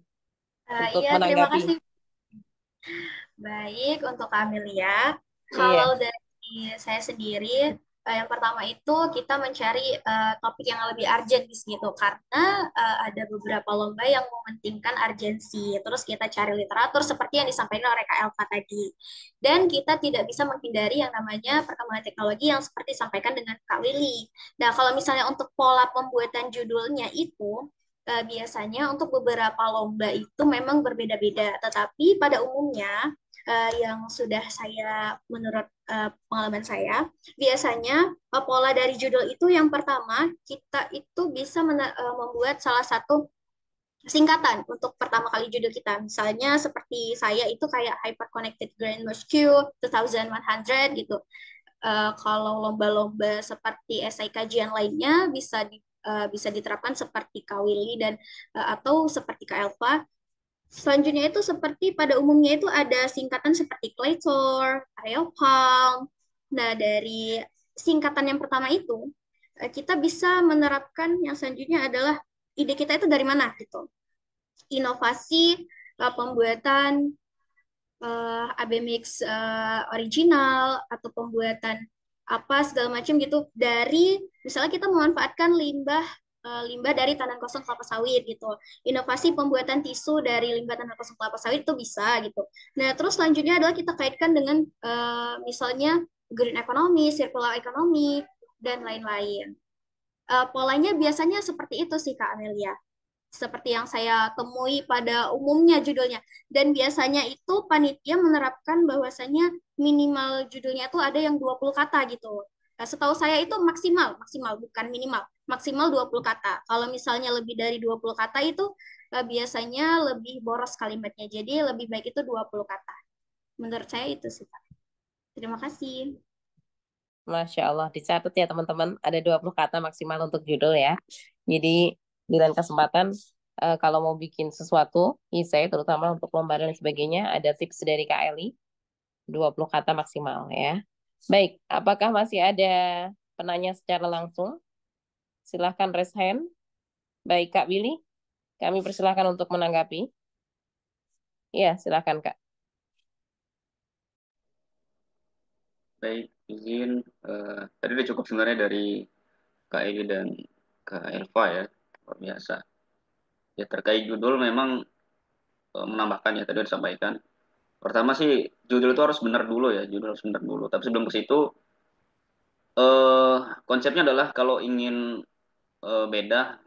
S1: untuk
S4: Iya, terima
S1: menanggapi.
S4: kasih. Baik, untuk Amelia,
S1: Iya,
S4: kalau dari saya sendiri, yang pertama itu kita mencari topik yang lebih urgent gitu, karena ada beberapa lomba yang mementingkan urgensi. Terus kita cari literatur seperti yang disampaikan oleh Kak Elva tadi. Dan kita tidak bisa menghindari yang namanya perkembangan teknologi yang seperti disampaikan dengan Kak Willy. Nah, kalau misalnya untuk pola pembuatan judulnya itu, biasanya untuk beberapa lomba itu memang berbeda-beda, tetapi pada umumnya yang sudah saya menurut pengalaman saya, biasanya pola dari judul itu yang pertama kita itu bisa membuat salah satu singkatan untuk pertama kali judul kita. Misalnya seperti saya itu kayak Hyper Connected Grand Mosque 2100 gitu. Kalau lomba-lomba seperti esai kajian lainnya bisa diterapkan seperti Kak Willy dan atau seperti Kak Elva. Selanjutnya itu seperti pada umumnya itu ada singkatan seperti Claytor, Areopalm. Nah, dari singkatan yang pertama itu, kita bisa menerapkan yang selanjutnya adalah ide kita itu dari mana gitu. Inovasi, pembuatan ABMX original, atau pembuatan apa segala macam gitu dari misalnya kita memanfaatkan limbah dari tanah kosong kelapa sawit gitu. Inovasi pembuatan tisu dari limbah tanah kosong kelapa sawit itu bisa gitu. Nah, terus selanjutnya adalah kita kaitkan dengan misalnya green economy, circular economy, dan lain-lain. Polanya biasanya seperti itu sih Kak Amelia. seperti yang saya temui pada umumnya judulnya. Dan biasanya itu panitia menerapkan bahwasanya minimal judulnya itu ada yang 20 kata gitu. Nah, setahu saya itu maksimal, maksimal bukan minimal, maksimal 20 kata. Kalau misalnya lebih dari 20 kata itu biasanya lebih boros kalimatnya. Jadi lebih baik itu 20 kata. Menurut saya itu sih, Pak. Terima kasih.
S1: Masya Allah, dicatat ya teman-teman, ada 20 kata maksimal untuk judul ya. Jadi di lain kesempatan kalau mau bikin sesuatu, essay terutama untuk lomba dan sebagainya, ada tips dari Kak Eli, 20 kata maksimal ya. Baik, apakah masih ada penanya secara langsung? Silahkan raise hand. Baik Kak Willy, kami persilahkan untuk menanggapi. Iya, silahkan Kak.
S3: Baik, izin. Tadi udah cukup sebenarnya dari Kak Eli dan Kak Elva ya, luar biasa. Ya terkait judul memang menambahkan ya tadi udah disampaikan. Pertama sih judul itu harus benar dulu ya, judul harus benar dulu. Tapi sebelum ke situ, eh konsepnya adalah kalau ingin beda,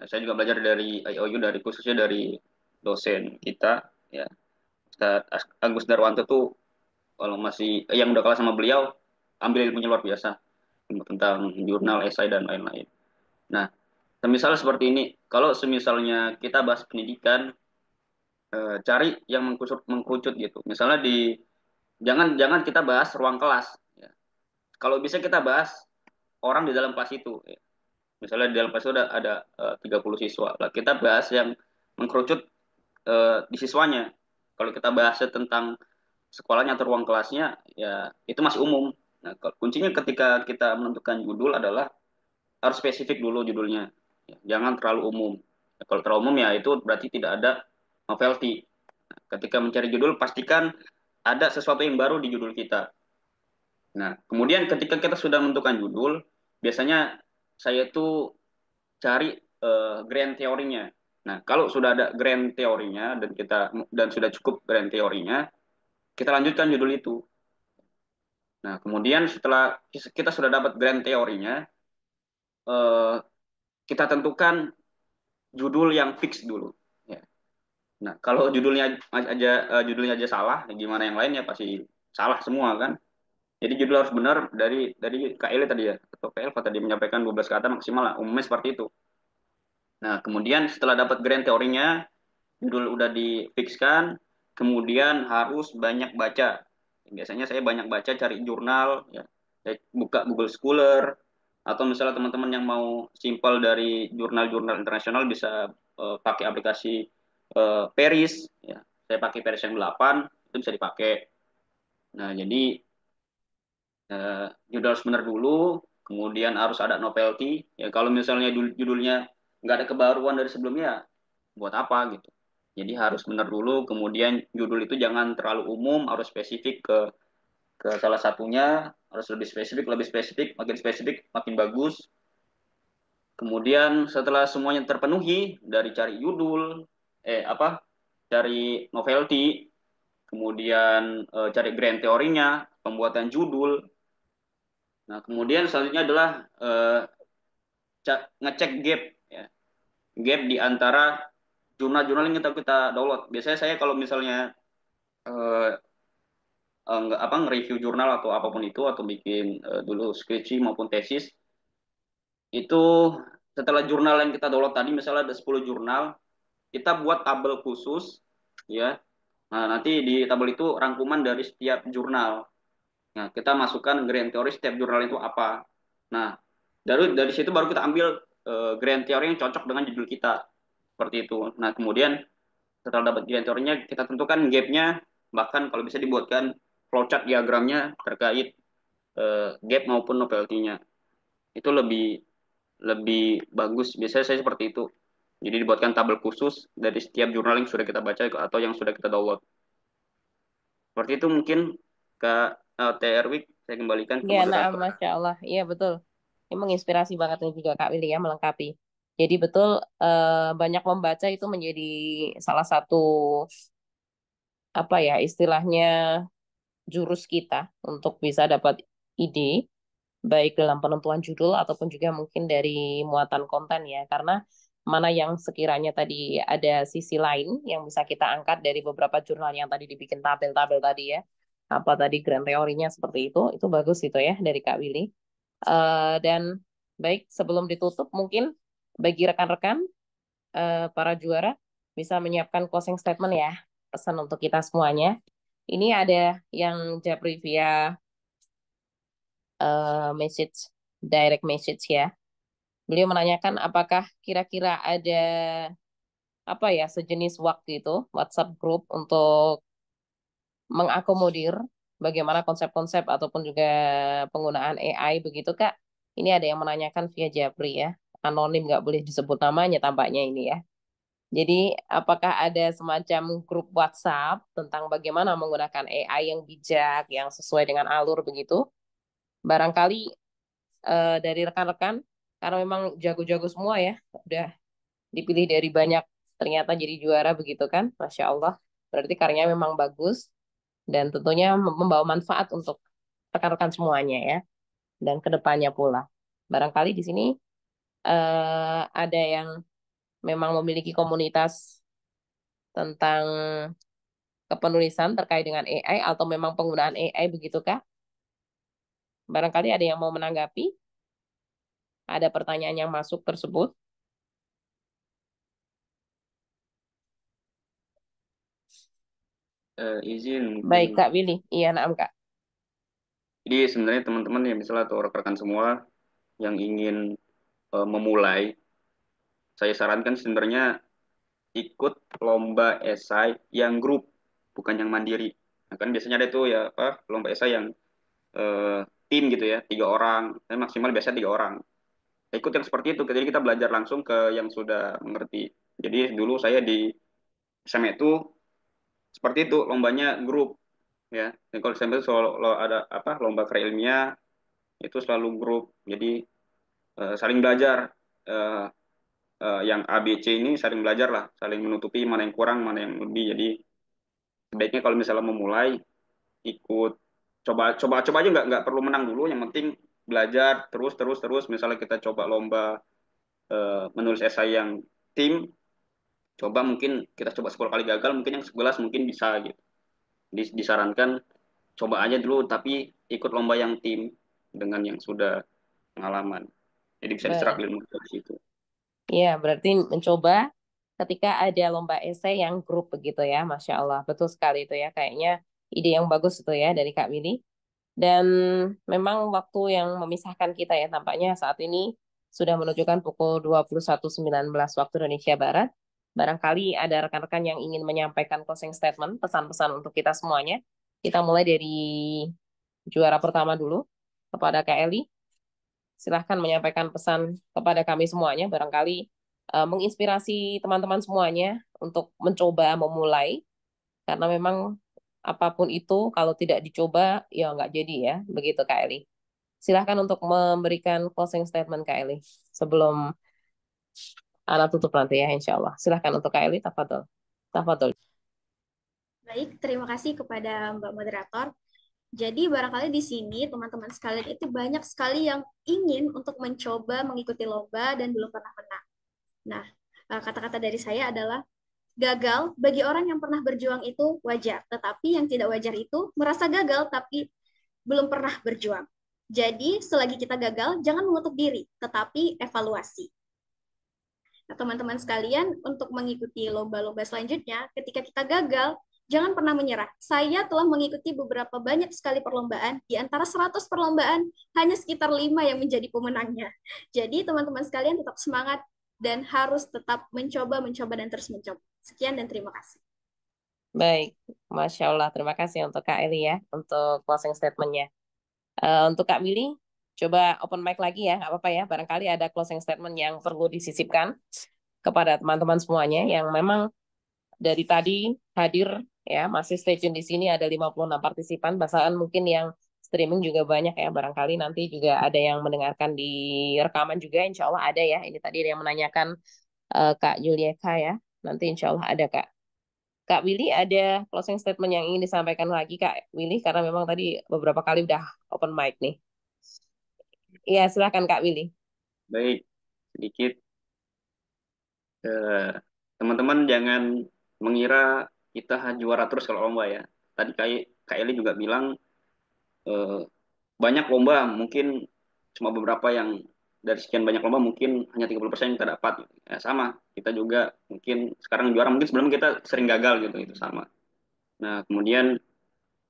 S3: saya juga belajar dari IOU dari khususnya dari dosen kita ya, Ustaz Agus Darwanto tuh kalau masih yang udah kalah sama beliau ambil ilmunya luar biasa tentang jurnal, esai dan lain-lain. Nah, semisal seperti ini, kalau semisalnya kita bahas pendidikan, cari yang mengkerucut gitu. Misalnya jangan jangan kita bahas ruang kelas. Ya. Kalau bisa kita bahas orang di dalam kelas itu. Ya. Misalnya di dalam kelas itu ada 30 siswa. Lah kita bahas yang mengkerucut di siswanya. Kalau kita bahas tentang sekolahnya atau ruang kelasnya, ya itu masih umum. Nah, kuncinya ketika kita menentukan judul adalah harus spesifik dulu judulnya. Ya, jangan terlalu umum. Ya, kalau terlalu umum ya itu berarti tidak ada novelty. Nah, ketika mencari judul pastikan ada sesuatu yang baru di judul kita. Nah, kemudian ketika kita sudah menentukan judul, biasanya saya tuh cari grand teorinya. Nah, kalau sudah ada grand teorinya dan sudah cukup grand teorinya, kita lanjutkan judul itu. Nah, kemudian setelah kita sudah dapat grand teorinya, eh, kita tentukan judul yang fix dulu. Ya. Nah, kalau judulnya aja salah, ya gimana yang lainnya pasti salah semua kan. Jadi judul harus benar dari Kak Ele tadi ya, atau Kak Elva tadi menyampaikan 12 kata maksimal lah, umumnya seperti itu. Nah, kemudian setelah dapat grand teorinya, judul udah difikskan, kemudian harus banyak baca. Biasanya saya banyak baca, cari jurnal, ya. Saya buka Google Scholar, atau misalnya teman-teman yang mau simpel dari jurnal-jurnal internasional bisa pakai aplikasi Paris, ya. Saya pakai Paris yang 8, itu bisa dipakai. Nah, jadi judul harus benar dulu, kemudian harus ada novelty. Ya, kalau misalnya judulnya nggak ada kebaruan dari sebelumnya, buat apa gitu. Jadi harus benar dulu, kemudian judul itu jangan terlalu umum, harus spesifik ke salah satunya, harus lebih spesifik, makin spesifik makin bagus. Kemudian setelah semuanya terpenuhi dari cari judul, cari novelty, kemudian cari grand teorinya, pembuatan judul. Nah, kemudian selanjutnya adalah ngecek gap ya. Gap di antara jurnal-jurnal yang kita download. Biasanya saya kalau misalnya eh, nge-review jurnal atau apapun itu atau bikin dulu skripsi maupun tesis itu setelah jurnal yang kita download tadi misalnya ada 10 jurnal, kita buat tabel khusus ya. Nah, nanti di tabel itu rangkuman dari setiap jurnal. Nah, kita masukkan grand teori setiap jurnal itu apa. Nah, dari situ baru kita ambil grand teori yang cocok dengan judul kita. Seperti itu. Nah, kemudian setelah dapat grand teorinya, kita tentukan gap-nya, bahkan kalau bisa dibuatkan flowchart diagramnya terkait gap maupun novelty-nya. Itu lebih lebih bagus. Biasanya saya seperti itu. Jadi dibuatkan tabel khusus dari setiap jurnal yang sudah kita baca atau yang sudah kita download. Seperti itu mungkin Kak TR saya kembalikan ke
S1: Ya, nah,
S3: moderator.
S1: Masya Allah. Iya, betul. Ini menginspirasi banget nih juga Kak Willy ya, melengkapi. Jadi betul, banyak membaca itu menjadi salah satu, apa ya, istilahnya jurus kita untuk bisa dapat ide, baik dalam penentuan judul ataupun juga mungkin dari muatan konten ya. Karena mana yang sekiranya tadi ada sisi lain yang bisa kita angkat dari beberapa jurnal yang tadi dibikin tabel-tabel tadi ya. Apa tadi grand teorinya seperti itu bagus itu ya dari Kak Willy. Dan baik, sebelum ditutup mungkin bagi rekan-rekan para juara bisa menyiapkan closing statement ya, pesan untuk kita semuanya. Ini ada yang japri via message, direct message ya. Beliau menanyakan apakah kira-kira ada apa ya sejenis waktu itu WhatsApp group untuk mengakomodir bagaimana konsep-konsep ataupun juga penggunaan AI begitu Kak. Ini ada yang menanyakan via Japri ya. Anonim nggak boleh disebut namanya tampaknya ini ya. Jadi apakah ada semacam grup WhatsApp tentang bagaimana menggunakan AI yang bijak, yang sesuai dengan alur begitu? Barangkali dari rekan-rekan, karena memang jago-jago semua ya, udah dipilih dari banyak ternyata jadi juara begitu kan, Masya Allah. Berarti karyanya memang bagus dan tentunya membawa manfaat untuk rekan-rekan semuanya ya, dan kedepannya pula. Barangkali di sini ada yang memang memiliki komunitas tentang kepenulisan terkait dengan AI atau memang penggunaan AI begitu Kak? Barangkali ada yang mau menanggapi? Ada pertanyaan yang masuk tersebut?
S3: Izin
S1: Baik
S3: mungkin.
S1: Kak Willy, iya naam Kak.
S3: Jadi sebenarnya teman-teman ya misalnya atau rekan-rekan semua yang ingin memulai, saya sarankan sebenarnya ikut lomba esai yang grup, bukan yang mandiri. Nah, kan biasanya ada tuh ya apa lomba esai yang tim gitu ya, 3 orang, maksimal biasa 3 orang. Ikut yang seperti itu, jadi kita belajar langsung ke yang sudah mengerti. Jadi dulu saya di SMA itu seperti itu, lombanya grup ya. Dan kalau SMA itu selalu ada apa lomba karya ilmiah itu selalu grup. Jadi saling belajar. Eh, yang A, B, C ini saling belajar lah, saling menutupi mana yang kurang, mana yang lebih. Jadi sebaiknya kalau misalnya memulai ikut coba coba coba aja nggak perlu menang dulu, yang penting belajar terus terus terus. Misalnya kita coba lomba menulis esai yang tim, coba mungkin kita coba 10 kali gagal, mungkin yang 11 mungkin bisa gitu. Disarankan coba aja dulu tapi ikut lomba yang tim dengan yang sudah pengalaman, jadi bisa diserap
S1: Baik.
S3: ilmu dari situ.
S1: Iya, berarti mencoba ketika ada lomba esai yang grup begitu ya, Masya Allah. Betul sekali itu ya, kayaknya ide yang bagus itu ya dari Kak Willy. Dan memang waktu yang memisahkan kita ya, tampaknya saat ini sudah menunjukkan pukul 21.19 waktu Indonesia Barat. Barangkali ada rekan-rekan yang ingin menyampaikan closing statement, pesan-pesan untuk kita semuanya. Kita mulai dari juara pertama dulu, kepada Kak Eli. Silahkan menyampaikan pesan kepada kami semuanya, barangkali menginspirasi teman-teman semuanya untuk mencoba memulai, karena memang apapun itu kalau tidak dicoba ya nggak jadi ya, begitu Kak Eli. Silahkan untuk memberikan closing statement Kak Eli sebelum anak tutup nanti ya insya Allah. Silahkan untuk Kak Eli, tafadhol. Tafadhol.
S4: Baik, terima kasih kepada Mbak Moderator. Jadi barangkali di sini teman-teman sekalian itu banyak sekali yang ingin untuk mencoba mengikuti lomba dan belum pernah menang. Nah, kata-kata dari saya adalah gagal bagi orang yang pernah berjuang itu wajar, tetapi yang tidak wajar itu merasa gagal tapi belum pernah berjuang. Jadi, selagi kita gagal, jangan mengutuk diri, tetapi evaluasi. Nah, teman-teman sekalian, untuk mengikuti lomba-lomba selanjutnya, ketika kita gagal, jangan pernah menyerah. Saya telah mengikuti beberapa banyak sekali perlombaan, di antara 100 perlombaan, hanya sekitar 5 yang menjadi pemenangnya. Jadi, teman-teman sekalian tetap semangat dan harus tetap mencoba, dan terus mencoba. Sekian dan terima kasih.
S1: Baik, Masya Allah. Terima kasih untuk Kak Eli ya, untuk closing statement-nya. Untuk Kak Willy, coba open mic lagi ya, nggak apa-apa ya. Barangkali ada closing statement yang perlu disisipkan kepada teman-teman semuanya yang memang dari tadi hadir ya, masih stay tune di sini ada 56 partisipan, bahkan mungkin yang streaming juga banyak ya, barangkali nanti juga ada yang mendengarkan di rekaman juga, insya Allah ada ya. Ini tadi ada yang menanyakan Kak Julieka ya, nanti insya Allah ada Kak. Kak Willy ada closing statement yang ingin disampaikan lagi Kak Willy, karena memang tadi beberapa kali udah open mic nih. Iya, silakan Kak Willy.
S3: Baik, sedikit Eh, Teman-teman jangan mengira kita juara terus kalau lomba ya. Tadi Kak Eli juga bilang eh, banyak lomba mungkin cuma beberapa yang dari sekian banyak lomba mungkin hanya 30% yang kita dapat. Ya, sama, kita juga mungkin sekarang juara, mungkin sebelum kita sering gagal gitu, itu sama. Nah, kemudian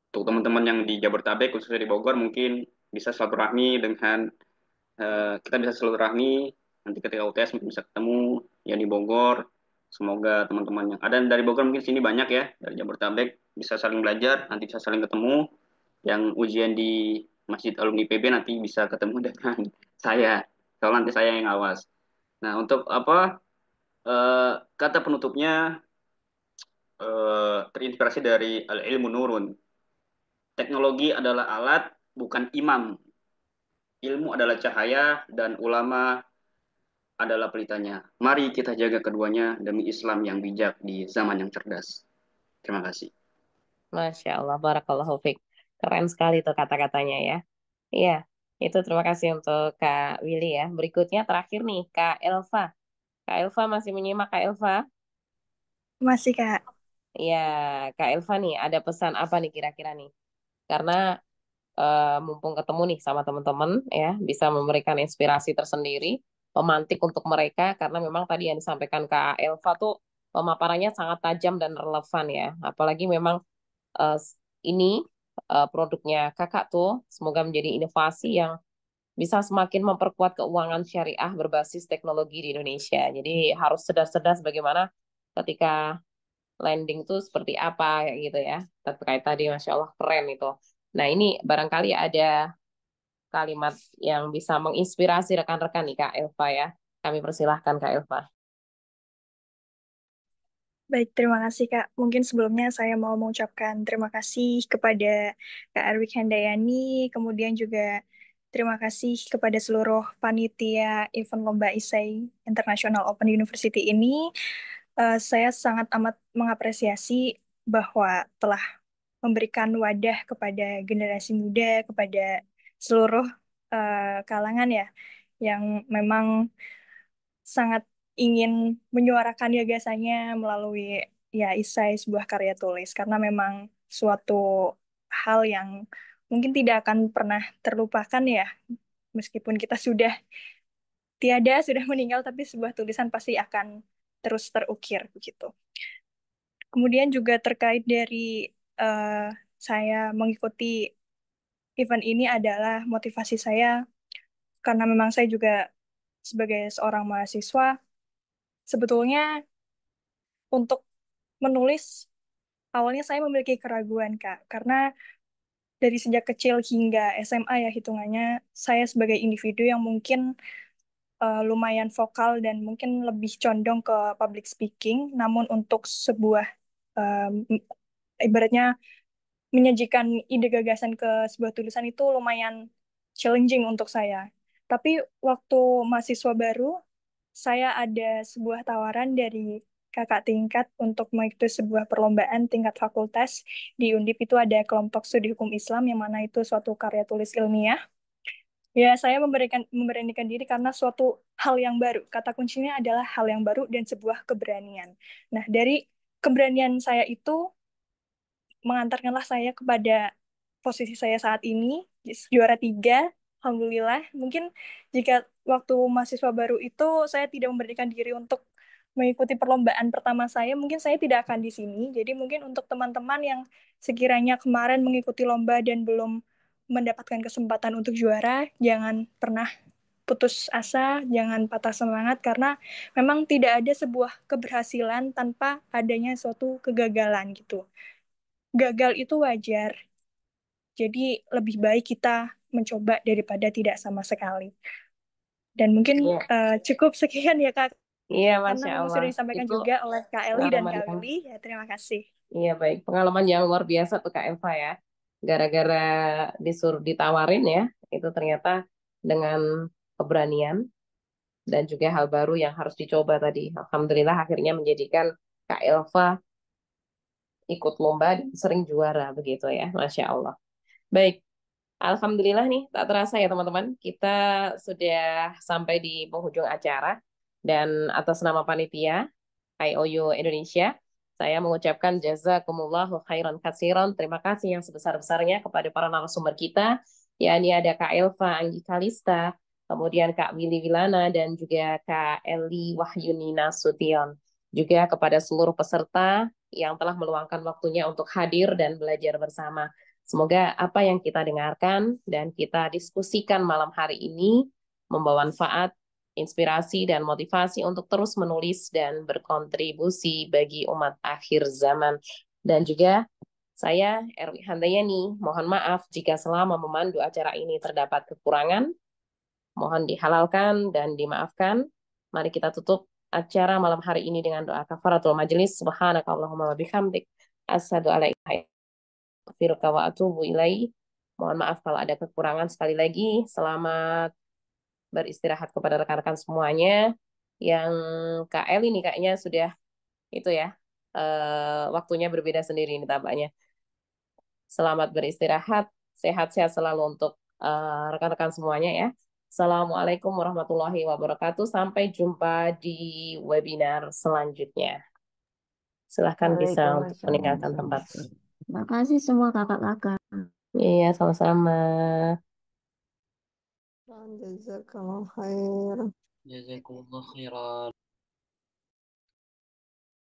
S3: untuk teman-teman yang di Jabodetabek khususnya di Bogor mungkin bisa silaturahmi dengan kita bisa silaturahmi nanti ketika UTS mungkin bisa ketemu ya di Bogor. Semoga teman-teman yang ada dari Bogor mungkin sini banyak ya, dari Jabodetabek bisa saling belajar, nanti bisa saling ketemu. Yang ujian di Masjid Alumni PB nanti bisa ketemu dengan saya, kalau nanti saya yang awas. Nah, untuk apa kata penutupnya terinspirasi dari al-ilmu nurun. Teknologi adalah alat, bukan imam. Ilmu adalah cahaya dan ulama adalah pelitanya. Mari kita jaga keduanya demi Islam yang bijak di zaman yang cerdas. Terima kasih.
S1: Masya Allah, barakallahu fiik. Keren sekali tuh kata-katanya ya. Iya, itu terima kasih untuk Kak Willy ya. Berikutnya terakhir nih, Kak Elva. Kak Elva masih menyimak Kak Elva?
S2: Masih, Kak.
S1: Iya, Kak Elva nih, ada pesan apa nih kira-kira nih? Karena mumpung ketemu nih sama teman-teman ya, bisa memberikan inspirasi tersendiri, pemantik untuk mereka, karena memang tadi yang disampaikan Kak Elva tuh pemaparannya sangat tajam dan relevan ya. Apalagi memang eh, ini produknya kakak tuh semoga menjadi inovasi yang bisa semakin memperkuat keuangan syariah berbasis teknologi di Indonesia. Jadi harus cerdas-cerdas bagaimana ketika landing tuh seperti apa kayak gitu ya. Terkait tadi, Masya Allah keren itu. Nah ini barangkali ada kalimat yang bisa menginspirasi rekan-rekan nih Kak Elva ya. Kami persilahkan Kak Elva.
S2: Baik, terima kasih Kak. Mungkin sebelumnya saya mau mengucapkan terima kasih kepada Kak Erwin Handayani, kemudian juga terima kasih kepada seluruh panitia event Lomba Isai International Open University ini. Saya sangat amat mengapresiasi bahwa telah memberikan wadah kepada generasi muda, kepada seluruh kalangan ya, yang memang sangat ingin menyuarakan gagasannya melalui ya isai sebuah karya tulis karena memang suatu hal yang mungkin tidak akan pernah terlupakan ya meskipun kita sudah tiada sudah meninggal tapi sebuah tulisan pasti akan terus terukir begitu. Kemudian juga terkait dari eh, saya mengikuti event ini adalah motivasi saya karena memang saya juga sebagai seorang mahasiswa sebetulnya untuk menulis awalnya saya memiliki keraguan, Kak, karena dari sejak kecil hingga SMA ya hitungannya, saya sebagai individu yang mungkin lumayan vokal dan mungkin lebih condong ke public speaking, namun untuk sebuah um, ibaratnya menyajikan ide gagasan ke sebuah tulisan itu lumayan challenging untuk saya. Tapi waktu mahasiswa baru, saya ada sebuah tawaran dari kakak tingkat untuk mengikuti sebuah perlombaan tingkat fakultas di Undip itu ada kelompok studi hukum Islam yang mana itu suatu karya tulis ilmiah. Ya, saya memberanikan diri karena suatu hal yang baru. Kata kuncinya adalah hal yang baru dan sebuah keberanian. Nah, dari keberanian saya itu mengantarkanlah saya kepada posisi saya saat ini, juara 3, Alhamdulillah. Mungkin jika waktu mahasiswa baru itu saya tidak memberikan diri untuk mengikuti perlombaan pertama saya, mungkin saya tidak akan di sini. Jadi mungkin untuk teman-teman yang sekiranya kemarin mengikuti lomba dan belum mendapatkan kesempatan untuk juara, jangan pernah putus asa, jangan patah semangat, karena memang tidak ada sebuah keberhasilan tanpa adanya suatu kegagalan gitu. Gagal itu wajar, jadi lebih baik kita mencoba daripada tidak sama sekali. Dan mungkin
S1: Iya,
S2: cukup sekian ya Kak,
S1: iya
S2: karena
S1: Masya
S2: memang
S1: Allah.
S2: sudah disampaikan
S1: Itu
S2: juga oleh Kak Eli dan
S1: pengalaman
S2: Kak
S1: yang
S2: Willy. Ya, terima kasih.
S1: iya baik, pengalaman yang luar biasa tuh Kak Elva ya. Gara-gara disuruh ditawarin ya, itu ternyata dengan keberanian dan juga hal baru yang harus dicoba tadi. Alhamdulillah akhirnya menjadikan Kak Elva ikut lomba dan sering juara begitu ya, Masya Allah. Baik, Alhamdulillah nih tak terasa ya teman-teman, kita sudah sampai di penghujung acara. Dan atas nama panitia IOU Indonesia, saya mengucapkan jazakumullahu khairan katsiran. Terima kasih yang sebesar-besarnya kepada para narasumber kita, yakni ada Kak Elva Anggi Kalista, kemudian Kak Willy Wilana, dan juga Kak Eli Wahyuni Nasution. Juga kepada seluruh peserta yang telah meluangkan waktunya untuk hadir dan belajar bersama. Semoga apa yang kita dengarkan dan kita diskusikan malam hari ini membawa manfaat, inspirasi, dan motivasi untuk terus menulis dan berkontribusi bagi umat akhir zaman. Dan juga saya, Erwi Handayani, mohon maaf jika selama memandu acara ini terdapat kekurangan. Mohon dihalalkan dan dimaafkan. Mari kita tutup acara malam hari ini dengan doa kafaratul majelis. Subhanakallahumma wa bihamdik. Asyhadu alla ilaha illa anta wa atubu ilaih. Mohon maaf kalau ada kekurangan. Sekali lagi, selamat beristirahat kepada rekan-rekan semuanya. Yang Kak Eli nih kayaknya sudah itu ya, waktunya berbeda sendiri ini tampaknya. Selamat beristirahat, sehat-sehat selalu untuk rekan-rekan semuanya ya. Assalamualaikum warahmatullahi wabarakatuh. Sampai jumpa di webinar selanjutnya. Silahkan bisa untuk meninggalkan tempat.
S5: Terima kasih semua kakak-kakak.
S1: Iya, sama-sama.
S6: Jazakallah khair.
S7: Jazakumullah khairan.